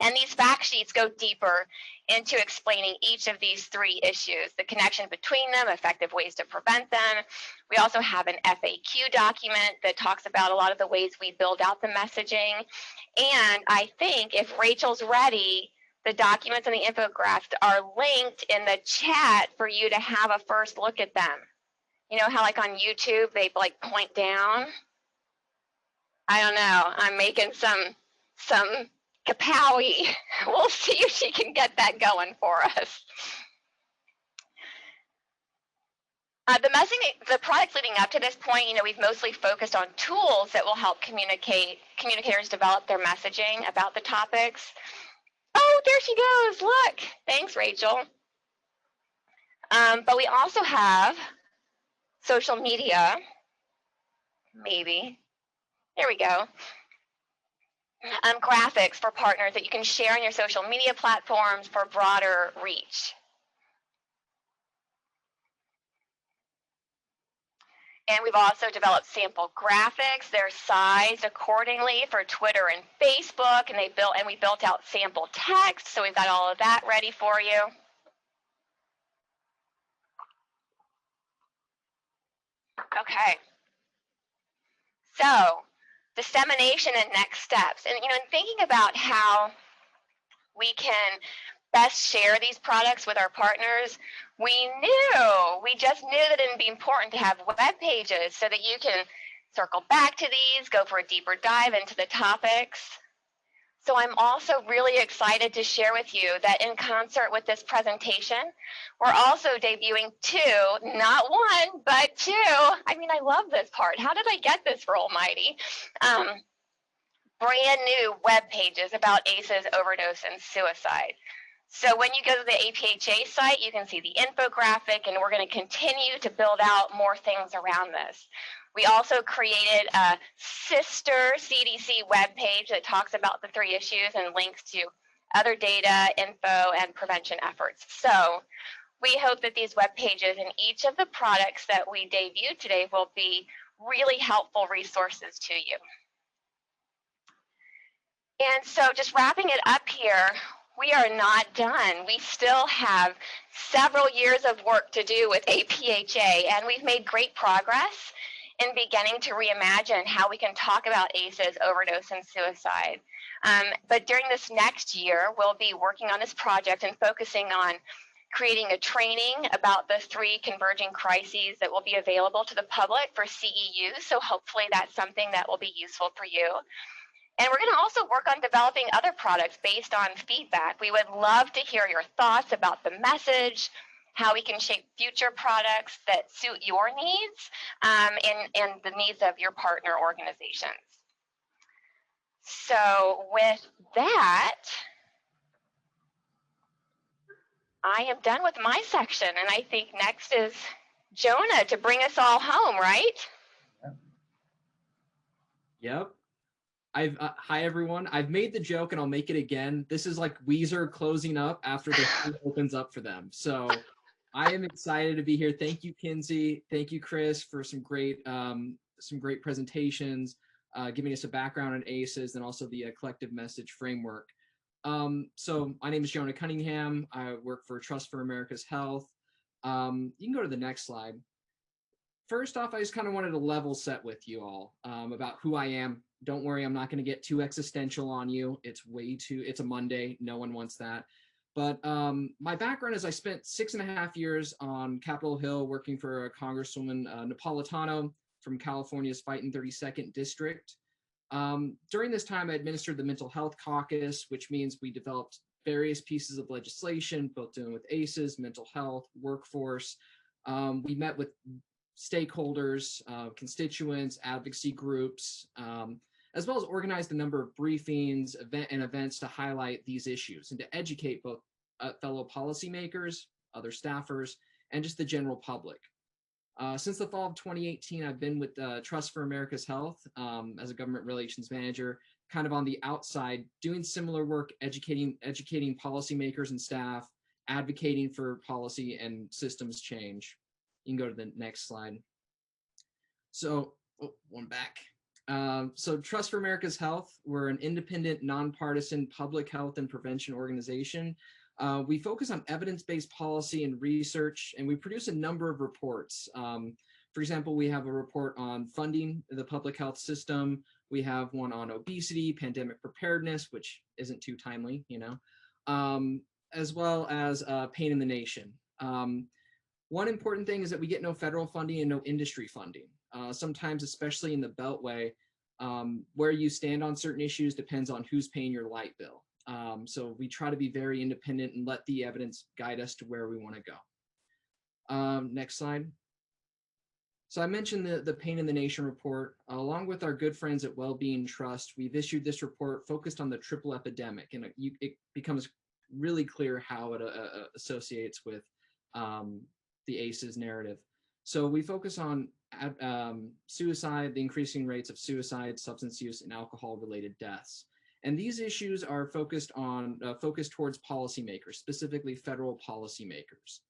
And these fact sheets go deeper into explaining each of these 3 issues, the connection between them, effective ways to prevent them. We also have an FAQ document that talks about a lot of the ways we build out the messaging. And I think if Rachel's ready, the documents and the infographics are linked in the chat for you to have a first look at them. You know how like on YouTube, they like point down? I don't know, I'm making some kapowie. We'll see if she can get that going for us. The products leading up to this point, you know, we've mostly focused on tools that will help communicators develop their messaging about the topics. Oh, there she goes. Look. Thanks, Rachel. But we also have social media. Maybe. There we go. Graphics for partners that you can share on your social media platforms for broader reach. And we've also developed sample graphics. They're sized accordingly for Twitter and Facebook, and we built out sample text, so we've got all of that ready for you. Okay. So, dissemination and next steps. And, you know, in thinking about how we can best share these products with our partners, we just knew that it would be important to have web pages so that you can circle back to these, go for a deeper dive into the topics. So I'm also really excited to share with you that in concert with this presentation, we're also debuting 2, not 1, but 2. I mean, I love this part. How did I get this for almighty? Brand new web pages about ACEs, overdose, and suicide. So when you go to the APHA site, you can see the infographic, and we're going to continue to build out more things around this. We also created a sister CDC webpage that talks about the 3 issues and links to other data, info, and prevention efforts. So we hope that these web pages and each of the products that we debuted today will be really helpful resources to you. And so just wrapping it up here, we are not done. We still have several years of work to do with APHA, and we've made great progress in beginning to reimagine how we can talk about ACEs, overdose, and suicide. But during this next year, we'll be working on this project and focusing on creating a training about the 3 converging crises that will be available to the public for CEUs. So hopefully that's something that will be useful for you. And we're going to also work on developing other products based on feedback. We would love to hear your thoughts about the message, how we can shape future products that suit your needs and the needs of your partner organizations. So with that, I am done with my section, and I think next is Jonah to bring us all home, right? Yep. Hi everyone. I've made the joke and I'll make it again. This is like Weezer closing up after the thing opens up for them. So I am excited to be here. Thank you, Kinsey. Thank you, Chris, for some great presentations, giving us a background on ACEs and also the collective message framework. So my name is Jonah Cunningham. I work for Trust for America's Health. You can go to the next slide. First off, I just kind of wanted to level set with you all about who I am. Don't worry, I'm not going to get too existential on you. It's a Monday. No one wants that. But my background is I spent 6.5 years on Capitol Hill working for Congresswoman Napolitano from California's Fighting 32nd District. During this time, I administered the Mental Health Caucus, which means we developed various pieces of legislation, both dealing with ACEs, mental health, workforce. We met with stakeholders, constituents, advocacy groups, as well as organized a number of briefings and events to highlight these issues and to educate both fellow policymakers, other staffers, and just the general public. Since the fall of 2018, I've been with Trust for America's Health as a government relations manager, kind of on the outside, doing similar work, educating policymakers and staff, advocating for policy and systems change. You can go to the next slide. So, one back. So Trust for America's Health, we're an independent, nonpartisan public health and prevention organization. We focus on evidence-based policy and research, and we produce a number of reports. For example, we have a report on funding the public health system. We have one on obesity, pandemic preparedness, which isn't too timely, you know, as well as pain in the nation. One important thing is that we get no federal funding and no industry funding. Sometimes, especially in the Beltway, where you stand on certain issues depends on who's paying your light bill. So we try to be very independent and let the evidence guide us to where we want to go. Next slide. So I mentioned the Pain in the Nation report. Along with our good friends at Wellbeing Trust, we've issued this report focused on the triple epidemic, and it becomes really clear how it associates with the ACEs narrative. So we focus on suicide, the increasing rates of suicide, substance use, and alcohol-related deaths. And these issues are focused towards policymakers, specifically federal policymakers.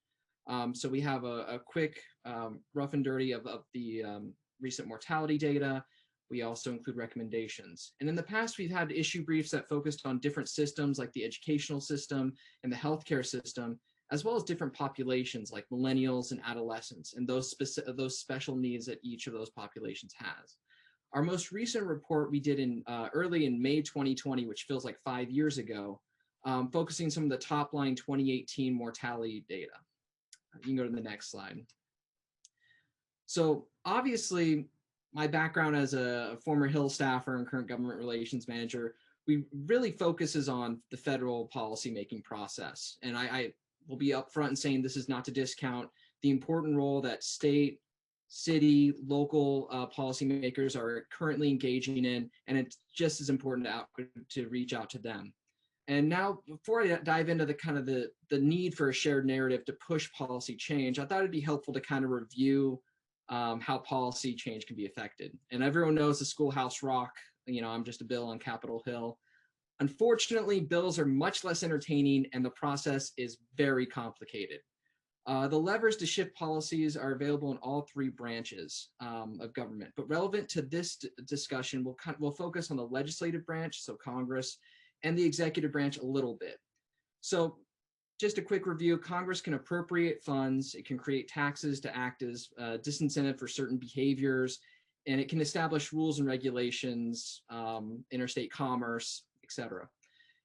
So we have a quick rough and dirty of the recent mortality data. We also include recommendations. And in the past, we've had issue briefs that focused on different systems like the educational system and the healthcare system, as well as different populations like millennials and adolescents and those special needs that each of those populations has. Our most recent report we did early in May 2020, which feels like 5 years ago, focusing some of the top line 2018 mortality data. You can go to the next slide. So obviously, my background as a former Hill staffer and current government relations manager, we really focuses on the federal policymaking process. And I will be upfront in saying this is not to discount the important role that state, city, local policymakers are currently engaging in, and it's just as important to reach out to them. And now, before I dive into the need for a shared narrative to push policy change, I thought it'd be helpful to kind of review how policy change can be affected. And everyone knows the Schoolhouse Rock, you know, I'm just a bill on Capitol Hill. Unfortunately, bills are much less entertaining and the process is very complicated. The levers to shift policies are available in all three branches of government, but relevant to this discussion, we'll focus on the legislative branch, so Congress, and the executive branch a little bit. So just a quick review, Congress can appropriate funds, it can create taxes to act as disincentive for certain behaviors, and it can establish rules and regulations, interstate commerce, etc.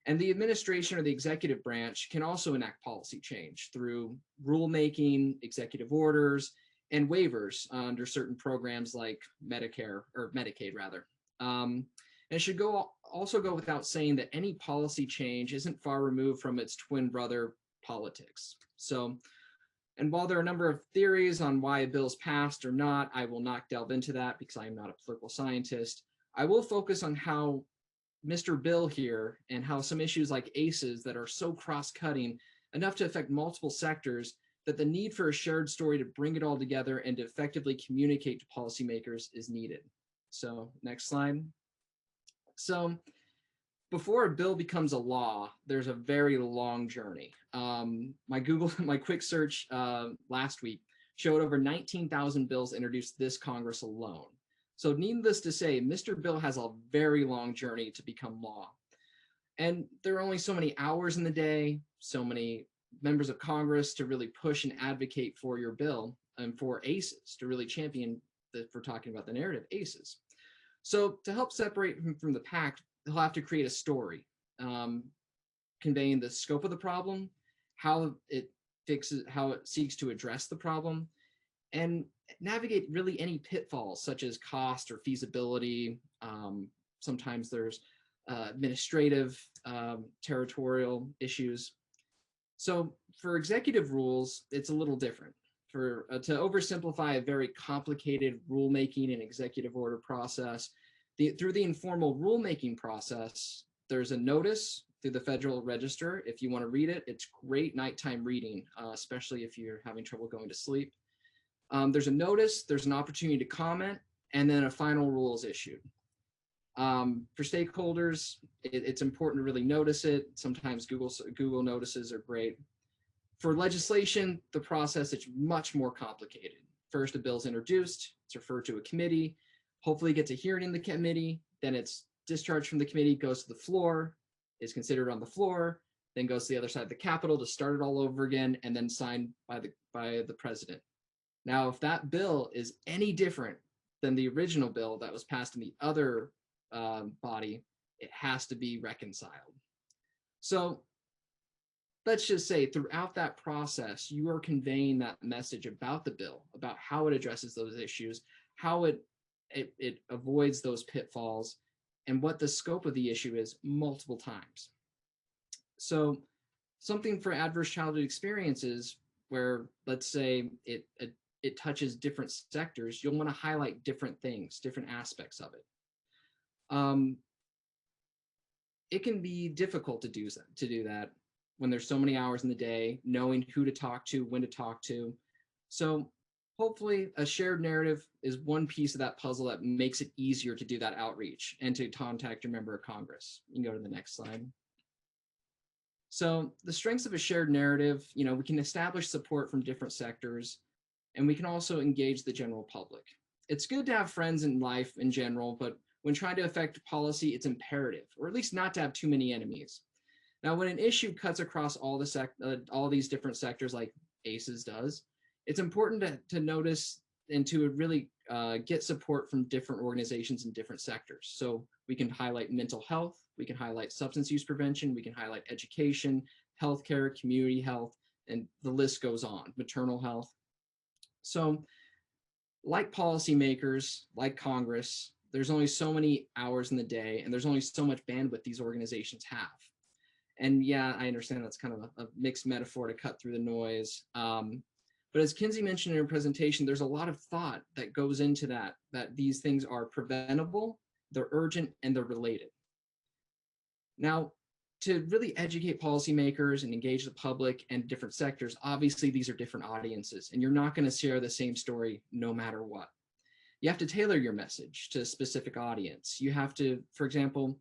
And the administration or the executive branch can also enact policy change through rulemaking, executive orders, and waivers under certain programs like Medicare, or Medicaid rather. And it should also go without saying that any policy change isn't far removed from its twin brother, politics. So, and while there are a number of theories on why a bill is passed or not, I will not delve into that because I am not a political scientist. I will focus on how Mr. Bill here and how some issues like ACEs that are so cross-cutting enough to affect multiple sectors that the need for a shared story to bring it all together and to effectively communicate to policymakers is needed. So next slide. So before a bill becomes a law, there's a very long journey. My quick search last week showed over 19,000 bills introduced this Congress alone. So needless to say, Mr. Bill has a very long journey to become law. And there are only so many hours in the day, so many members of Congress to really push and advocate for your bill and for ACEs, to really champion, if we're talking about the narrative, ACEs. So to help separate him from the pack, he'll have to create a story, conveying the scope of the problem, how it fixes, how it seeks to address the problem, and navigate really any pitfalls such as cost or feasibility. Sometimes there's administrative, territorial issues. So for executive rules, it's a little different. For to oversimplify a very complicated rulemaking and executive order process, through the informal rulemaking process, there's a notice through the Federal Register. If you want to read it, it's great nighttime reading, especially if you're having trouble going to sleep. There's a notice, there's an opportunity to comment, and then a final rule is issued. For stakeholders, it's important to really notice it. Sometimes Google notices are great. For legislation, the process is much more complicated. First, a bill's introduced, it's referred to a committee, hopefully gets a hearing in the committee, then it's discharged from the committee, goes to the floor, is considered on the floor, then goes to the other side of the Capitol to start it all over again, and then signed by the president. Now, if that bill is any different than the original bill that was passed in the other body, it has to be reconciled. So let's just say throughout that process, you are conveying that message about the bill, about how it addresses those issues, how it avoids those pitfalls, and what the scope of the issue is multiple times. So something for adverse childhood experiences where, let's say, it touches different sectors, you'll want to highlight different things, different aspects of it. It can be difficult to do that when there's so many hours in the day, knowing who to talk to, when to talk to. So hopefully a shared narrative is one piece of that puzzle that makes it easier to do that outreach and to contact your member of Congress. You can go to the next slide. So the strengths of a shared narrative, we can establish support from different sectors, and we can also engage the general public. It's good to have friends in life in general, but when trying to affect policy, it's imperative, or at least not to have too many enemies. Now, when an issue cuts across all these different sectors like ACEs does, it's important to notice and to really get support from different organizations in different sectors. So we can highlight mental health, we can highlight substance use prevention, we can highlight education, healthcare, community health, and the list goes on, maternal health. So like policymakers, like Congress, there's only so many hours in the day, and there's only so much bandwidth these organizations have. And yeah, I understand that's kind of a mixed metaphor to cut through the noise. But as Kinsey mentioned in her presentation, there's a lot of thought that goes into that these things are preventable, they're urgent, and they're related. Now, to really educate policymakers and engage the public and different sectors, obviously these are different audiences, and you're not going to share the same story no matter what. You have to tailor your message to a specific audience. You have to, for example,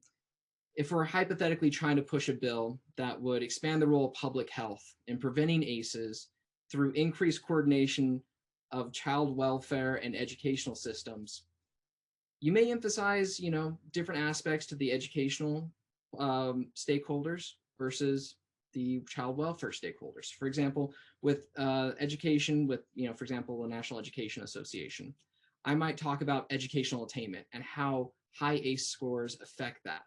if we're hypothetically trying to push a bill that would expand the role of public health in preventing ACEs through increased coordination of child welfare and educational systems, you may emphasize, different aspects to the educational stakeholders versus the child welfare stakeholders. For example, with education, with, for example, the National Education Association, I might talk about educational attainment and how high ACE scores affect that.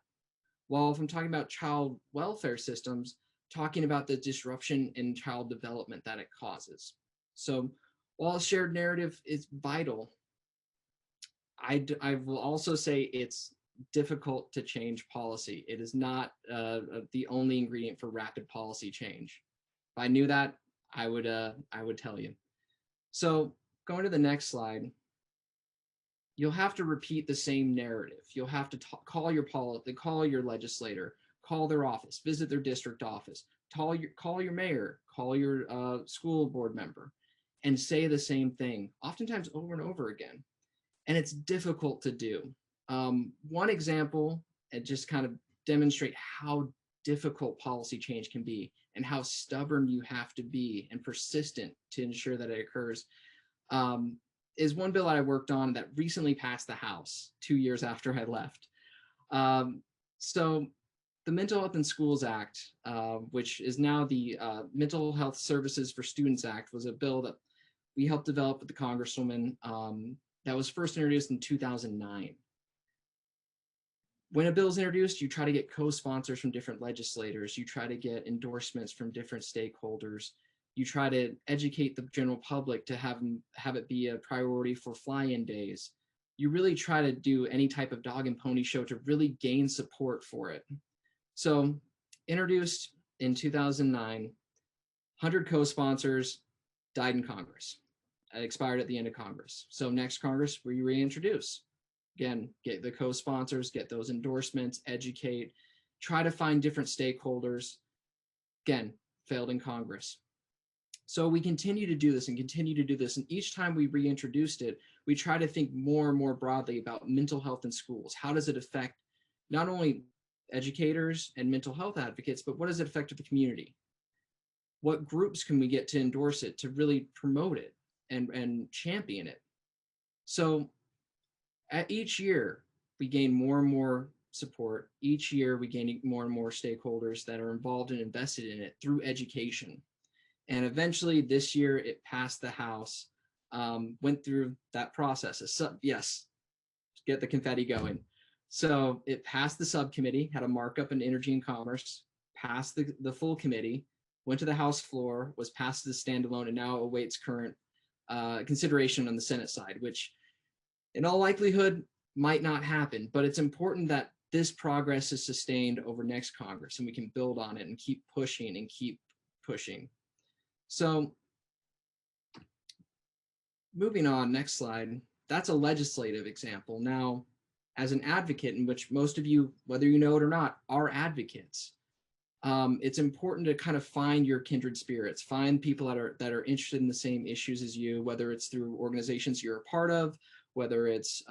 While if I'm talking about child welfare systems, talking about the disruption in child development that it causes. So while a shared narrative is vital, I will also say it's difficult to change policy. It is not the only ingredient for rapid policy change. If I knew that, I would tell you. So going to the next slide, you'll have to repeat the same narrative. You'll have to call your legislator, call their office, visit their district office, call your mayor, call your school board member, and say the same thing, oftentimes over and over again. And it's difficult to do. One example, and just kind of demonstrate how difficult policy change can be and how stubborn you have to be and persistent to ensure that it occurs, is one bill that I worked on that recently passed the House 2 years after I left. So the Mental Health in Schools Act, which is now the Mental Health Services for Students Act, was a bill that we helped develop with the Congresswoman that was first introduced in 2009. When a bill is introduced, you try to get co-sponsors from different legislators. You try to get endorsements from different stakeholders. You try to educate the general public to have it be a priority for fly-in days. You really try to do any type of dog and pony show to really gain support for it. So introduced in 2009, 100 co-sponsors, died in Congress. It expired at the end of Congress. So next Congress, we reintroduce. Again, get the co-sponsors, get those endorsements, educate, try to find different stakeholders. Again, failed in Congress. So we continue to do this and continue to do this. And each time we reintroduced it, we try to think more and more broadly about mental health in schools. How does it affect not only educators and mental health advocates, but what does it affect to the community? What groups can we get to endorse it, to really promote it and champion it? So at each year, we gain more and more support. Each year, we gain more and more stakeholders that are involved and invested in it through education. And eventually this year, it passed the House, went through that process. Yes, get the confetti going. So it passed the subcommittee, had a markup in Energy and Commerce, passed the full committee, went to the House floor, was passed as a standalone, and now awaits current consideration on the Senate side, which in all likelihood might not happen. But it's important that this progress is sustained over next Congress and we can build on it and keep pushing and keep pushing. So moving on, next slide. That's a legislative example. Now, as an advocate, in which most of you, whether you know it or not, are advocates, it's important to kind of find your kindred spirits, find people that are interested in the same issues as you, whether it's through organizations you're a part of, whether it's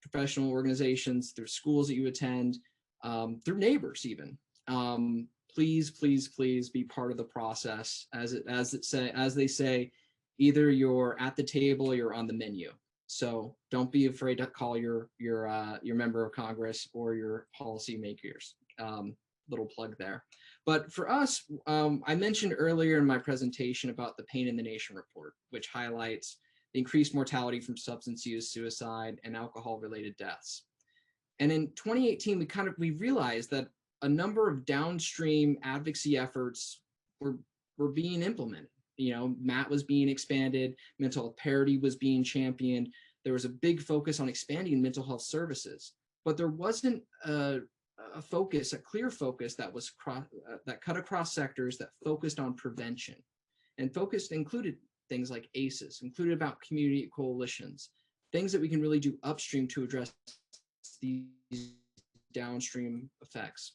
professional organizations, through schools that you attend, through neighbors even. Please, please, please be part of the process. As they say, either you're at the table or you're on the menu. So don't be afraid to call your member of Congress or your policymakers. Little plug there. But for us, I mentioned earlier in my presentation about the Pain in the Nation report, which highlights the increased mortality from substance use, suicide, and alcohol-related deaths. And in 2018, we realized that a number of downstream advocacy efforts were being implemented. You know, MAT was being expanded, mental health parity was being championed. There was a big focus on expanding mental health services, but there wasn't a clear focus that was that cut across sectors, that focused on prevention, and included things like ACEs, included about community coalitions, things that we can really do upstream to address these downstream effects.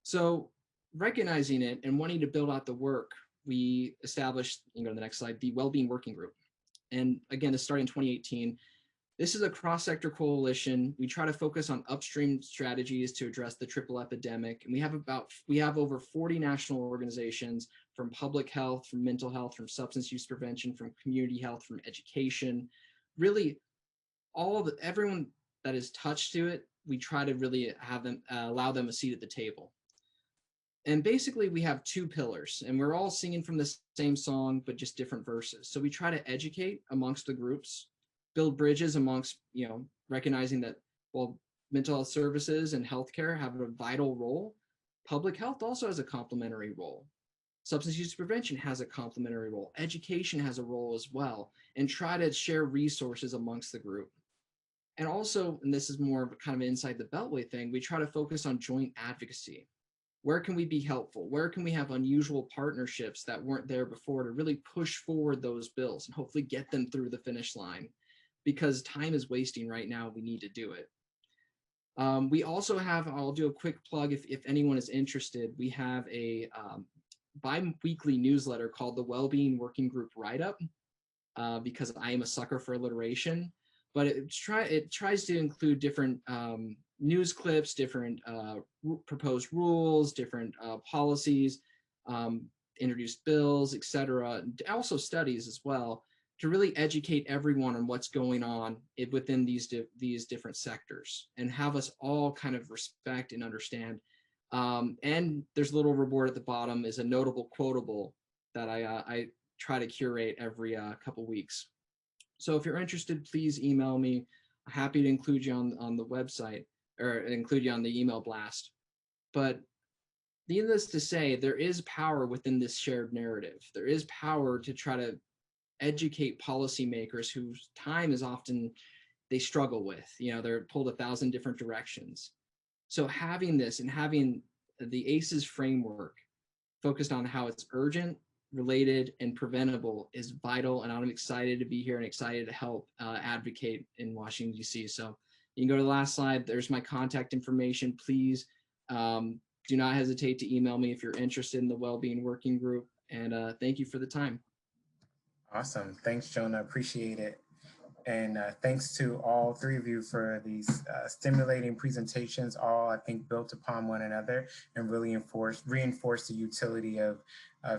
So recognizing it and wanting to build out the work, we established, you can go to the next slide, the Wellbeing Working Group. And again, this started in 2018. This is a cross-sector coalition. We try to focus on upstream strategies to address the triple epidemic. And we have over 40 national organizations, from public health, from mental health, from substance use prevention, from community health, from education. Really, everyone that is touched to it, we try to really have them allow them a seat at the table. And basically, we have two pillars, and we're all singing from the same song, but just different verses. So we try to educate amongst the groups, build bridges amongst, recognizing that while mental health services and healthcare have a vital role, public health also has a complementary role. Substance use prevention has a complementary role. Education has a role as well, and try to share resources amongst the group. And also, and this is more of a kind of inside the Beltway thing, we try to focus on joint advocacy. Where can we be helpful? Where can we have unusual partnerships that weren't there before to really push forward those bills and hopefully get them through the finish line? Because time is wasting right now, we need to do it. We also have, I'll do a quick plug if anyone is interested, we have a bi-weekly newsletter called the Wellbeing Working Group Write-Up, because I am a sucker for alliteration. But it tries to include different news clips, different proposed rules, different policies, introduced bills, etc. Also studies as well, to really educate everyone on what's going on within these different sectors, and have us all kind of respect and understand. And there's a little reward at the bottom, is a notable quotable that I try to curate every couple weeks. So if you're interested, please email me. I'm happy to include you on the website, or include you on the email blast. But needless to say, there is power within this shared narrative. There is power to try to educate policymakers whose time is often they struggle with. They're pulled 1,000 different directions. So having this, and having the ACEs framework focused on how it's urgent, related, and preventable is vital, and I'm excited to be here and excited to help advocate in Washington, D.C. So you can go to the last slide. There's my contact information. Please do not hesitate to email me if you're interested in the Wellbeing Working Group, and thank you for the time. Awesome. Thanks, Jonah. Appreciate it. And thanks to all three of you for these stimulating presentations, all I think built upon one another and really reinforce the utility of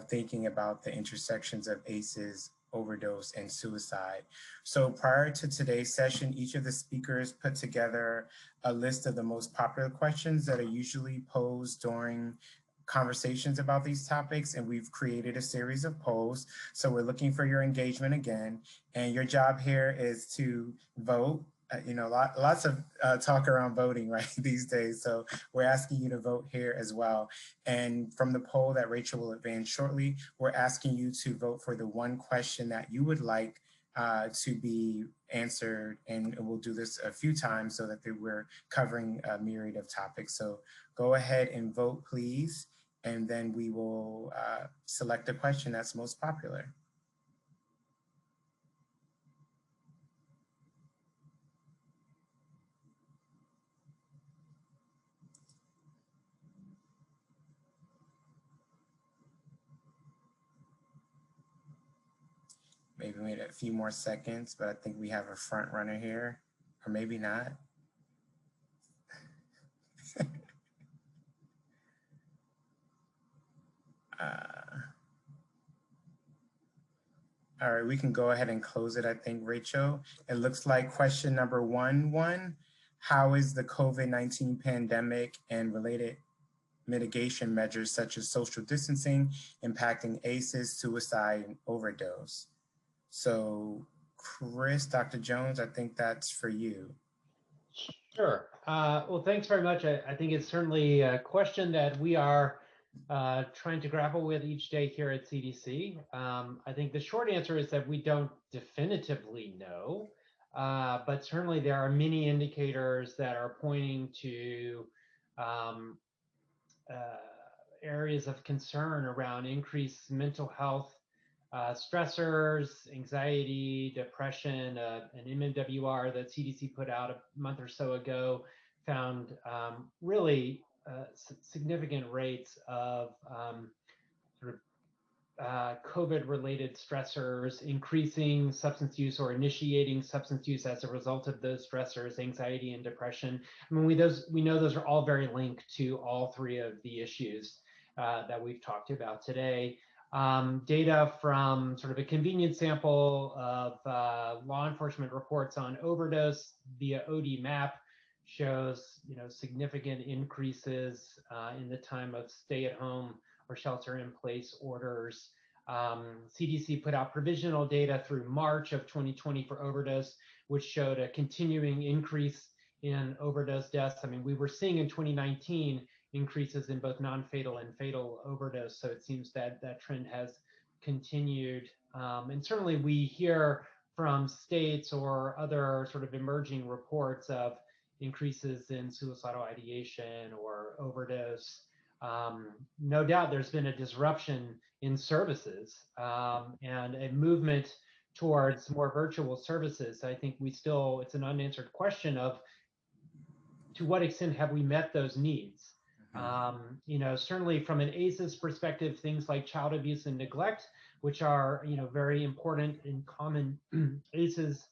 thinking about the intersections of ACEs, overdose, and suicide. So prior to today's session, each of the speakers put together a list of the most popular questions that are usually posed during conversations about these topics, and we've created a series of polls. So we're looking for your engagement again, and your job here is to vote. Lots of talk around voting right these days, so we're asking you to vote here as well. And from the poll that Rachel will advance shortly, we're asking you to vote for the one question that you would like to be answered, and we'll do this a few times so that we're covering a myriad of topics. So go ahead and vote, please, and then we will select a question that's most popular. Maybe wait a few more seconds, but I think we have a front runner here, or maybe not. All right, we can go ahead and close it, I think, Rachel. It looks like question number 1, how is the COVID-19 pandemic and related mitigation measures such as social distancing impacting ACEs, suicide, and overdose? So Chris, Dr. Jones, I think that's for you. Sure. Well, thanks very much. I think it's certainly a question that we are trying to grapple with each day here at CDC. I think the short answer is that we don't definitively know, but certainly there are many indicators that are pointing to areas of concern around increased mental health stressors, anxiety, depression. An MMWR that CDC put out a month or so ago found really significant rates of COVID-related stressors, increasing substance use or initiating substance use as a result of those stressors, anxiety and depression. I mean, we know those are all very linked to all three of the issues that we've talked about today. Data from sort of a convenient sample of law enforcement reports on overdose via ODMAP shows, significant increases in the time of stay-at-home or shelter-in-place orders. CDC put out provisional data through March of 2020 for overdose, which showed a continuing increase in overdose deaths. I mean, we were seeing in 2019 increases in both non-fatal and fatal overdose. So it seems that that trend has continued. And certainly we hear from states or other sort of emerging reports of increases in suicidal ideation or overdose. No doubt there's been a disruption in services and a movement towards more virtual services. I think it's an unanswered question of to what extent have we met those needs? Certainly from an ACEs perspective, things like child abuse and neglect, which are, very important and common ACEs,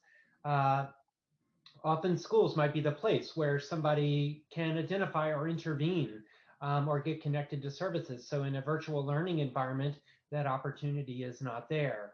often schools might be the place where somebody can identify or intervene or get connected to services. So in a virtual learning environment, that opportunity is not there.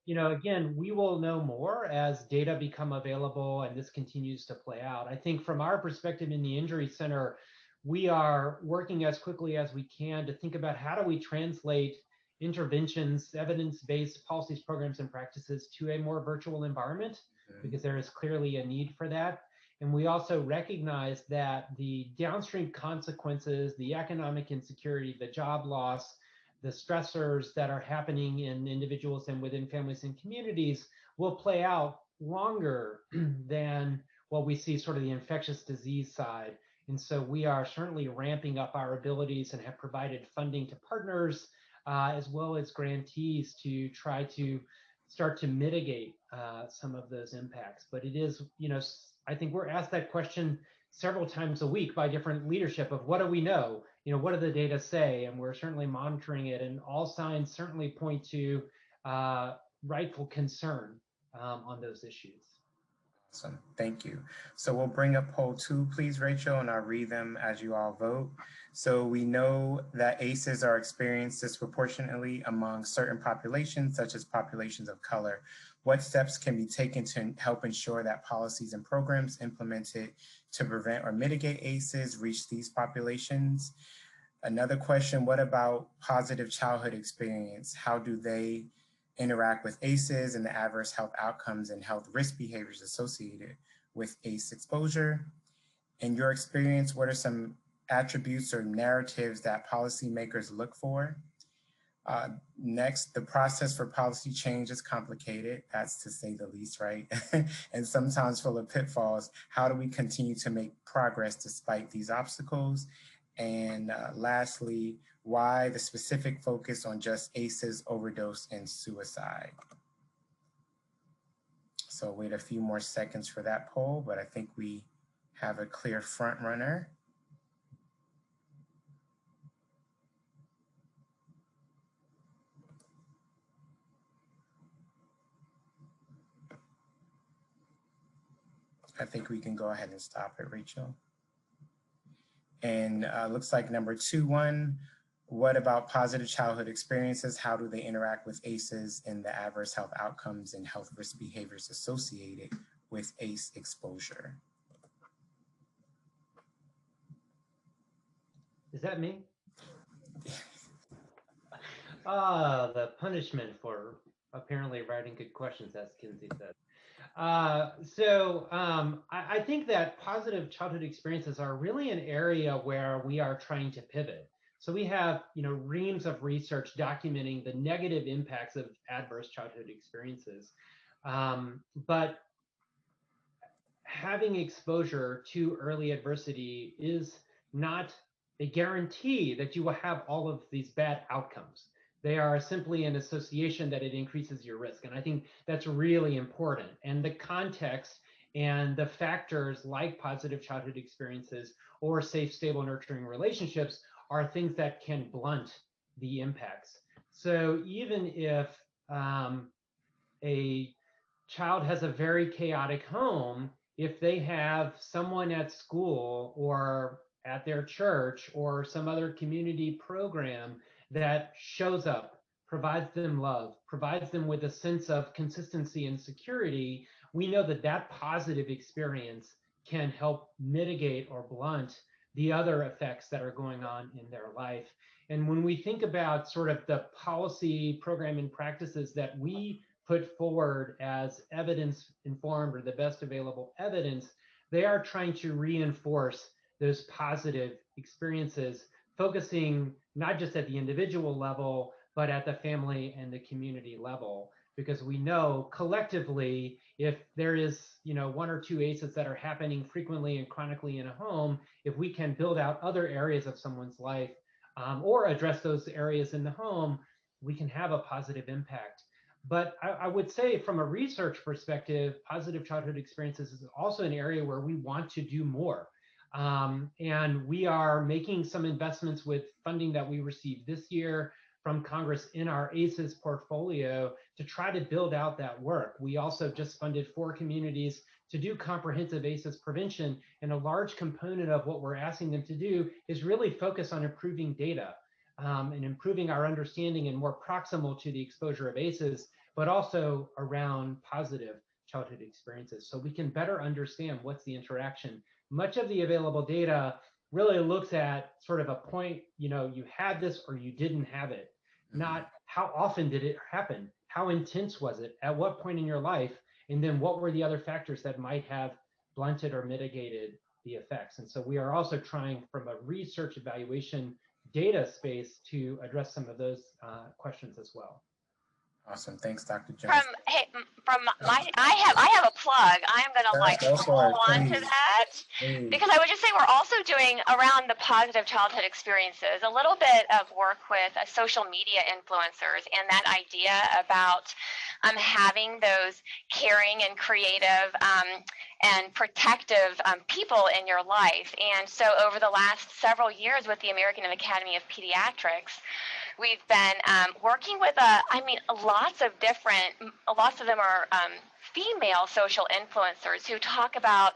Again, we will know more as data become available and this continues to play out. I think from our perspective in the Injury Center, we are working as quickly as we can to think about how do we translate interventions, evidence-based policies, programs, and practices to a more virtual environment, because there is clearly a need for that. And we also recognize that the downstream consequences, the economic insecurity, the job loss, the stressors that are happening in individuals and within families and communities will play out longer than what we see sort of the infectious disease side. And so we are certainly ramping up our abilities and have provided funding to partners as well as grantees to try to start to mitigate some of those impacts. But it is, I think we're asked that question several times a week by different leadership of what do we know? What do the data say? And we're certainly monitoring it, and all signs certainly point to rightful concern on those issues. Awesome, thank you. So we'll bring up poll 2, please, Rachel, and I'll read them as you all vote. So we know that ACEs are experienced disproportionately among certain populations, such as populations of color. What steps can be taken to help ensure that policies and programs implemented to prevent or mitigate ACEs reach these populations? Another question, what about positive childhood experience? How do they interact with ACEs and the adverse health outcomes and health risk behaviors associated with ACE exposure? In your experience, what are some attributes or narratives that policymakers look for? Next, the process for policy change is complicated, that's to say the least, right? And sometimes full of pitfalls. How do we continue to make progress despite these obstacles? And lastly, why the specific focus on just ACEs, overdose, and suicide? So wait a few more seconds for that poll, but I think we have a clear front runner. I think we can go ahead and stop it, Rachel. And looks like number 2-1, what about positive childhood experiences? How do they interact with ACEs and the adverse health outcomes and health risk behaviors associated with ACE exposure? Is that me? The punishment for apparently writing good questions, as Kinsey said. I think that positive childhood experiences are really an area where we are trying to pivot. So we have, reams of research documenting the negative impacts of adverse childhood experiences. But having exposure to early adversity is not a guarantee that you will have all of these bad outcomes. They are simply an association that it increases your risk. And I think that's really important. And the context and the factors like positive childhood experiences or safe, stable, nurturing relationships are things that can blunt the impacts. So even if a child has a very chaotic home, if they have someone at school or at their church or some other community program that shows up, provides them love, provides them with a sense of consistency and security, we know that that positive experience can help mitigate or blunt the other effects that are going on in their life. And when we think about sort of the policy, program, and practices that we put forward as evidence informed or the best available evidence, they are trying to reinforce those positive experiences, focusing not just at the individual level, but at the family and the community level. Because we know collectively, if there is 1 or 2 ACEs that are happening frequently and chronically in a home, if we can build out other areas of someone's life or address those areas in the home, we can have a positive impact. But I would say from a research perspective, positive childhood experiences is also an area where we want to do more. And we are making some investments with funding that we received this year from Congress in our ACEs portfolio to try to build out that work. We also just funded 4 communities to do comprehensive ACEs prevention. And a large component of what we're asking them to do is really focus on improving data and improving our understanding and more proximal to the exposure of ACEs, but also around positive childhood experiences. So we can better understand what's the interaction. Much of the available data really looks at sort of a point, you had this or you didn't have it, not how often did it happen, how intense was it, at what point in your life, and then what were the other factors that might have blunted or mitigated the effects. And so we are also trying from a research evaluation data space to address some of those questions as well. Awesome. Thanks, Dr. Jones. I have a plug. I'm gonna hold on to that because I would just say we're also doing around the positive childhood experiences a little bit of work with social media influencers and that idea about having those caring and creative and protective people in your life. And so over the last several years with the American Academy of Pediatrics, we've been working with lots of them are female social influencers who talk about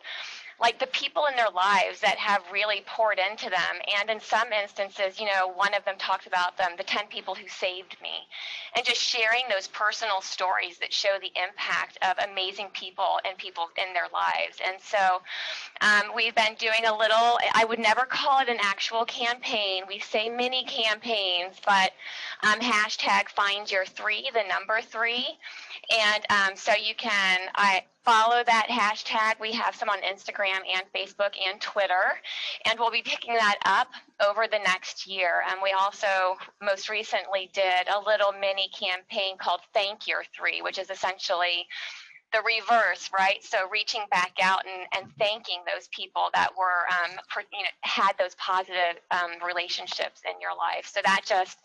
like the people in their lives that have really poured into them. And in some instances, one of them talks about the 10 people who saved me, and just sharing those personal stories that show the impact of amazing people and people in their lives. And so we've been doing a little, I would never call it an actual campaign. We say mini campaigns, but hashtag find your 3, the number 3. And so you can, follow that hashtag. We have some on Instagram and Facebook and Twitter, and we'll be picking that up over the next year. And we also most recently did a little mini campaign called Thank Your 3, which is essentially the reverse, right? So reaching back out and thanking those people that were, had those positive relationships in your life. So that just,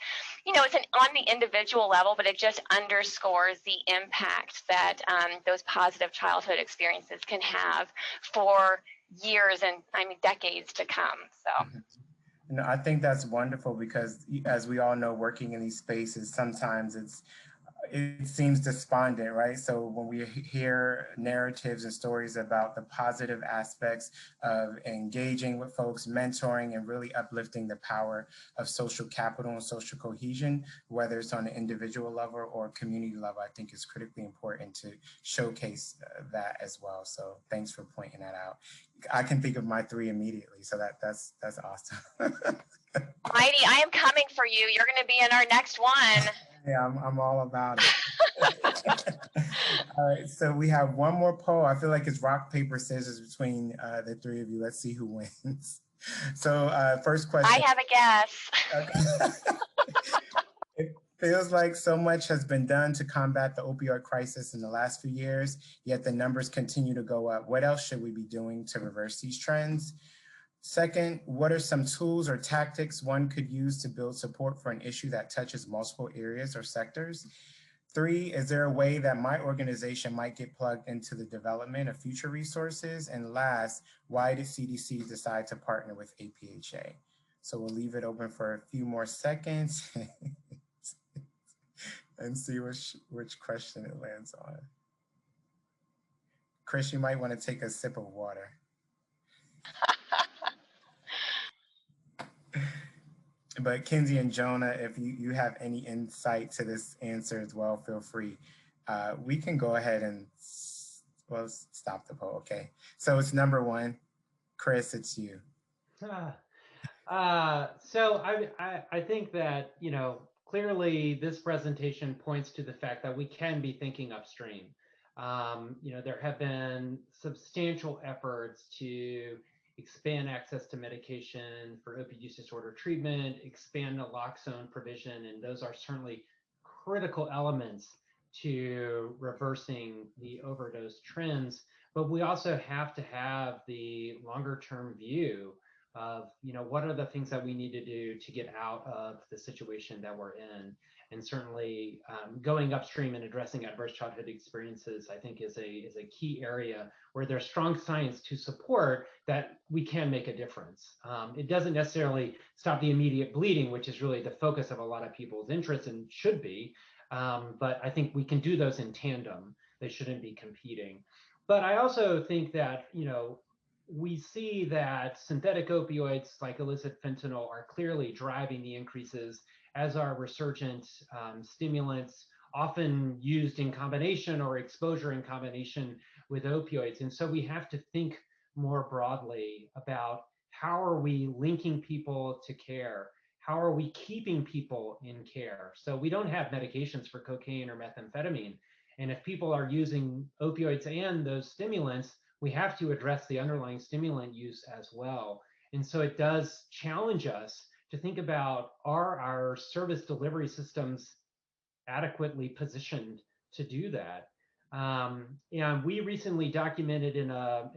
it's on the individual level, but it just underscores the impact that those positive childhood experiences can have for years and decades to come. So. I think that's wonderful because, as we all know, working in these spaces, sometimes it seems despondent, right? So when we hear narratives and stories about the positive aspects of engaging with folks, mentoring, and really uplifting the power of social capital and social cohesion, whether it's on an individual level or community level, I think it's critically important to showcase that as well. So thanks for pointing that out. I can think of my 3 immediately, so that's awesome. Mighty, I am coming for you. You're going to be in our next one. Yeah, I'm all about it. All right, so we have one more poll. I feel like it's rock, paper, scissors between the 3 of you. Let's see who wins. So first question. I have a guess. Okay. It feels like so much has been done to combat the opioid crisis in the last few years, yet the numbers continue to go up. What else should we be doing to reverse these trends? Second, what are some tools or tactics one could use to build support for an issue that touches multiple areas or sectors? 3, is there a way that my organization might get plugged into the development of future resources? And last, why did CDC decide to partner with APHA? So we'll leave it open for a few more seconds and see which question it lands on. Chris, you might want to take a sip of water. But Kinsey and Jonah, if you have any insight to this answer as well, feel free. We can go ahead and, stop the poll, okay. So it's number 1. Chris, it's you. So I think that, clearly this presentation points to the fact that we can be thinking upstream. There have been substantial efforts to expand access to medication for opioid use disorder treatment, expand naloxone provision, and those are certainly critical elements to reversing the overdose trends. But we also have to have the longer term view of, what are the things that we need to do to get out of the situation that we're in. And certainly going upstream and addressing adverse childhood experiences, I think is a key area where there's strong science to support that we can make a difference. It doesn't necessarily stop the immediate bleeding, which is really the focus of a lot of people's interest and should be. But I think we can do those in tandem. They shouldn't be competing. But I also think that, we see that synthetic opioids like illicit fentanyl are clearly driving the increases, as are resurgent stimulants, often used in combination or exposure in combination with opioids. And so we have to think more broadly about how are we linking people to care? How are we keeping people in care? So we don't have medications for cocaine or methamphetamine. And if people are using opioids and those stimulants, we have to address the underlying stimulant use as well. And so it does challenge us to think about, are our service delivery systems adequately positioned to do that? And we recently documented in a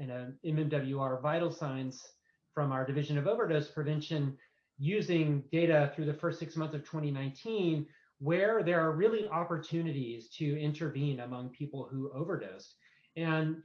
MMWR vital signs from our Division of Overdose Prevention, using data through the first 6 months of 2019, where there are really opportunities to intervene among people who overdosed. And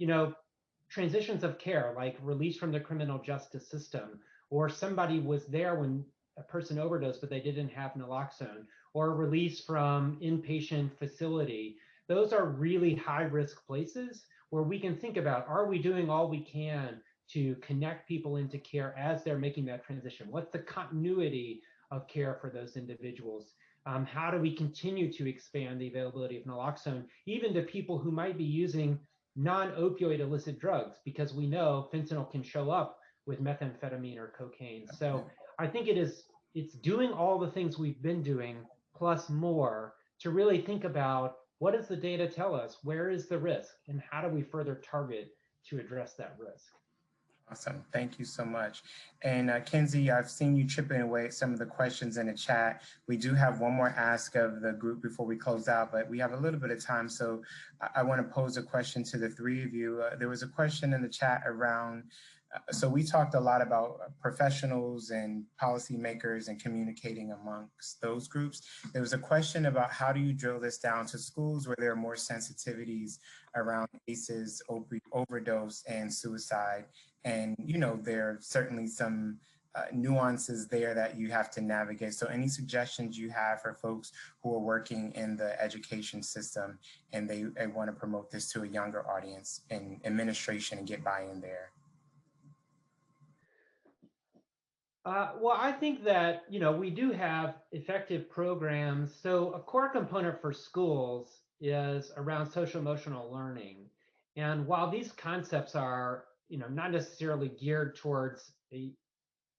transitions of care, like release from the criminal justice system, or somebody was there when a person overdosed but they didn't have naloxone, or release from inpatient facility. Those are really high risk places where we can think about, are we doing all we can to connect people into care as they're making that transition? What's the continuity of care for those individuals? How do we continue to expand the availability of naloxone, even to people who might be using non-opioid illicit drugs, because we know fentanyl can show up with methamphetamine or cocaine. So I think it's doing all the things we've been doing plus more to really think about, what does the data tell us? Where is the risk? And how do we further target to address that risk? Awesome. Thank you so much. And Kinsey, I've seen you chipping away at some of the questions in the chat. We do have one more ask of the group before we close out, but we have a little bit of time. So I want to pose a question to the three of you. There was a question in the chat around, so we talked a lot about professionals and policymakers and communicating amongst those groups. There was a question about, how do you drill this down to schools where there are more sensitivities around ACEs, overdose, and suicide? And, there are certainly some nuances there that you have to navigate. So any suggestions you have for folks who are working in the education system and they want to promote this to a younger audience in administration and get buy-in there? Well, I think that, we do have effective programs. So a core component for schools is around social emotional learning. And while these concepts are, not necessarily geared towards a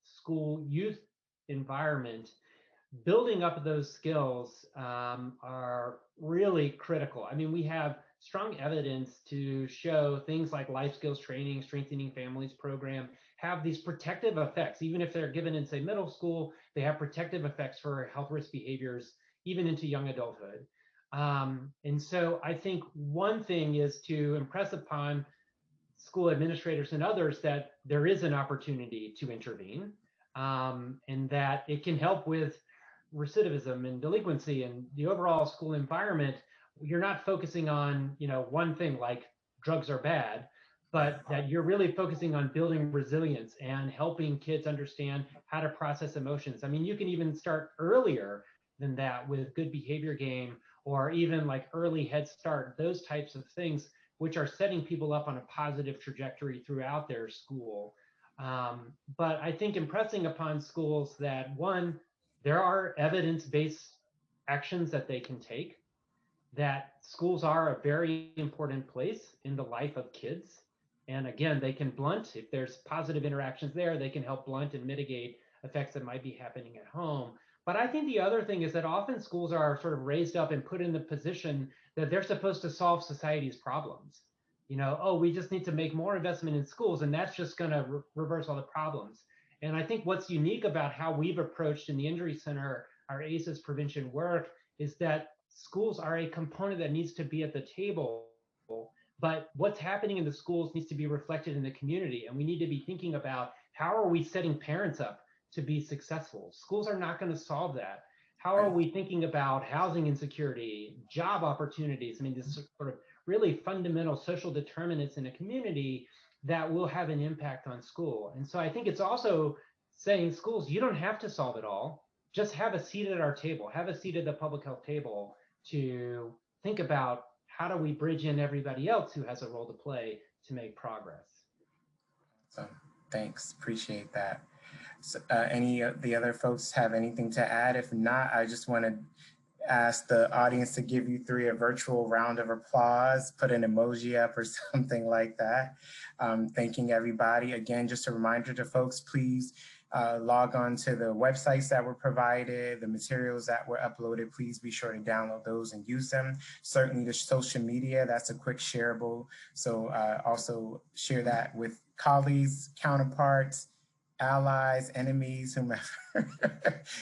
school youth environment, building up those skills are really critical. I mean, we have strong evidence to show things like life skills training, strengthening families program have these protective effects. Even if they're given in, say, middle school, they have protective effects for health risk behaviors, even into young adulthood. And so I think one thing is to impress upon school administrators and others that there is an opportunity to intervene, and that it can help with recidivism and delinquency and the overall school environment. You're not focusing on, one thing like drugs are bad, but that you're really focusing on building resilience and helping kids understand how to process emotions. I mean, you can even start earlier than that with good behavior game, or even like early Head Start, those types of things, which are setting people up on a positive trajectory throughout their school. But I think impressing upon schools that, one, there are evidence-based actions that they can take, that schools are a very important place in the life of kids. And again, they can blunt, if there's positive interactions there, they can help blunt and mitigate effects that might be happening at home. But I think the other thing is that often schools are sort of raised up and put in the position that they're supposed to solve society's problems. Oh, we just need to make more investment in schools, and that's just going to reverse all the problems. And I think what's unique about how we've approached in the Injury Center our ACEs prevention work is that schools are a component that needs to be at the table, but what's happening in the schools needs to be reflected in the community. And we need to be thinking about, how are we setting parents up to be successful? Schools are not going to solve that. How are we thinking about housing insecurity, job opportunities? I mean, this sort of really fundamental social determinants in a community that will have an impact on school. And so I think it's also saying schools, you don't have to solve it all. Just have a seat at our table, have a seat at the public health table to think about how do we bridge in everybody else who has a role to play to make progress. So thanks, appreciate that. So, any of the other folks have anything to add? If not, I just want to ask the audience to give you three a virtual round of applause, put an emoji up or something like that. Thanking everybody. Again, just a reminder to folks, please log on to the websites that were provided, the materials that were uploaded. Please be sure to download those and use them. Certainly the social media, that's a quick shareable. So also share that with colleagues, counterparts, allies, enemies, whomever.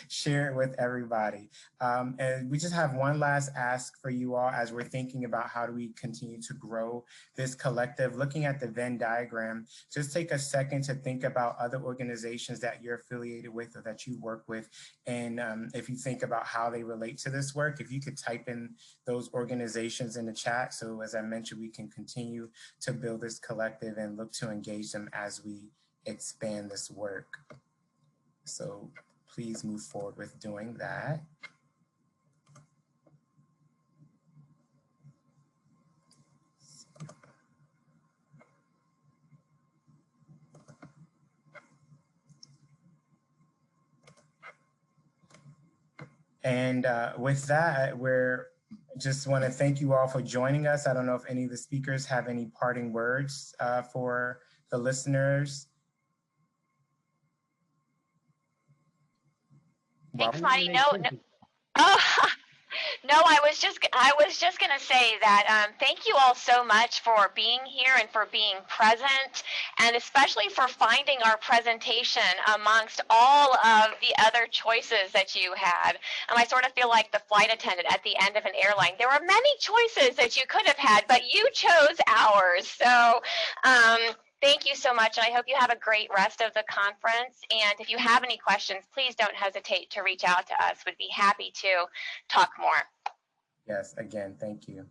Share it with everybody. And we just have one last ask for you all as we're thinking about how do we continue to grow this collective. Looking at the Venn diagram, just take a second to think about other organizations that you're affiliated with or that you work with. And if you think about how they relate to this work, if you could type in those organizations in the chat. So as I mentioned, we can continue to build this collective and look to engage them as we expand this work. So please move forward with doing that. And with that, we're just want to thank you all for joining us. I don't know if any of the speakers have any parting words for the listeners. Thanks, Marty. No. Oh, no, I was just going to say that thank you all so much for being here and for being present, and especially for finding our presentation amongst all of the other choices that you had. I sort of feel like the flight attendant at the end of an airline. There were many choices that you could have had, but you chose ours. So thank you so much, and I hope you have a great rest of the conference. And if you have any questions, please don't hesitate to reach out to us. We'd be happy to talk more. Yes, again, thank you.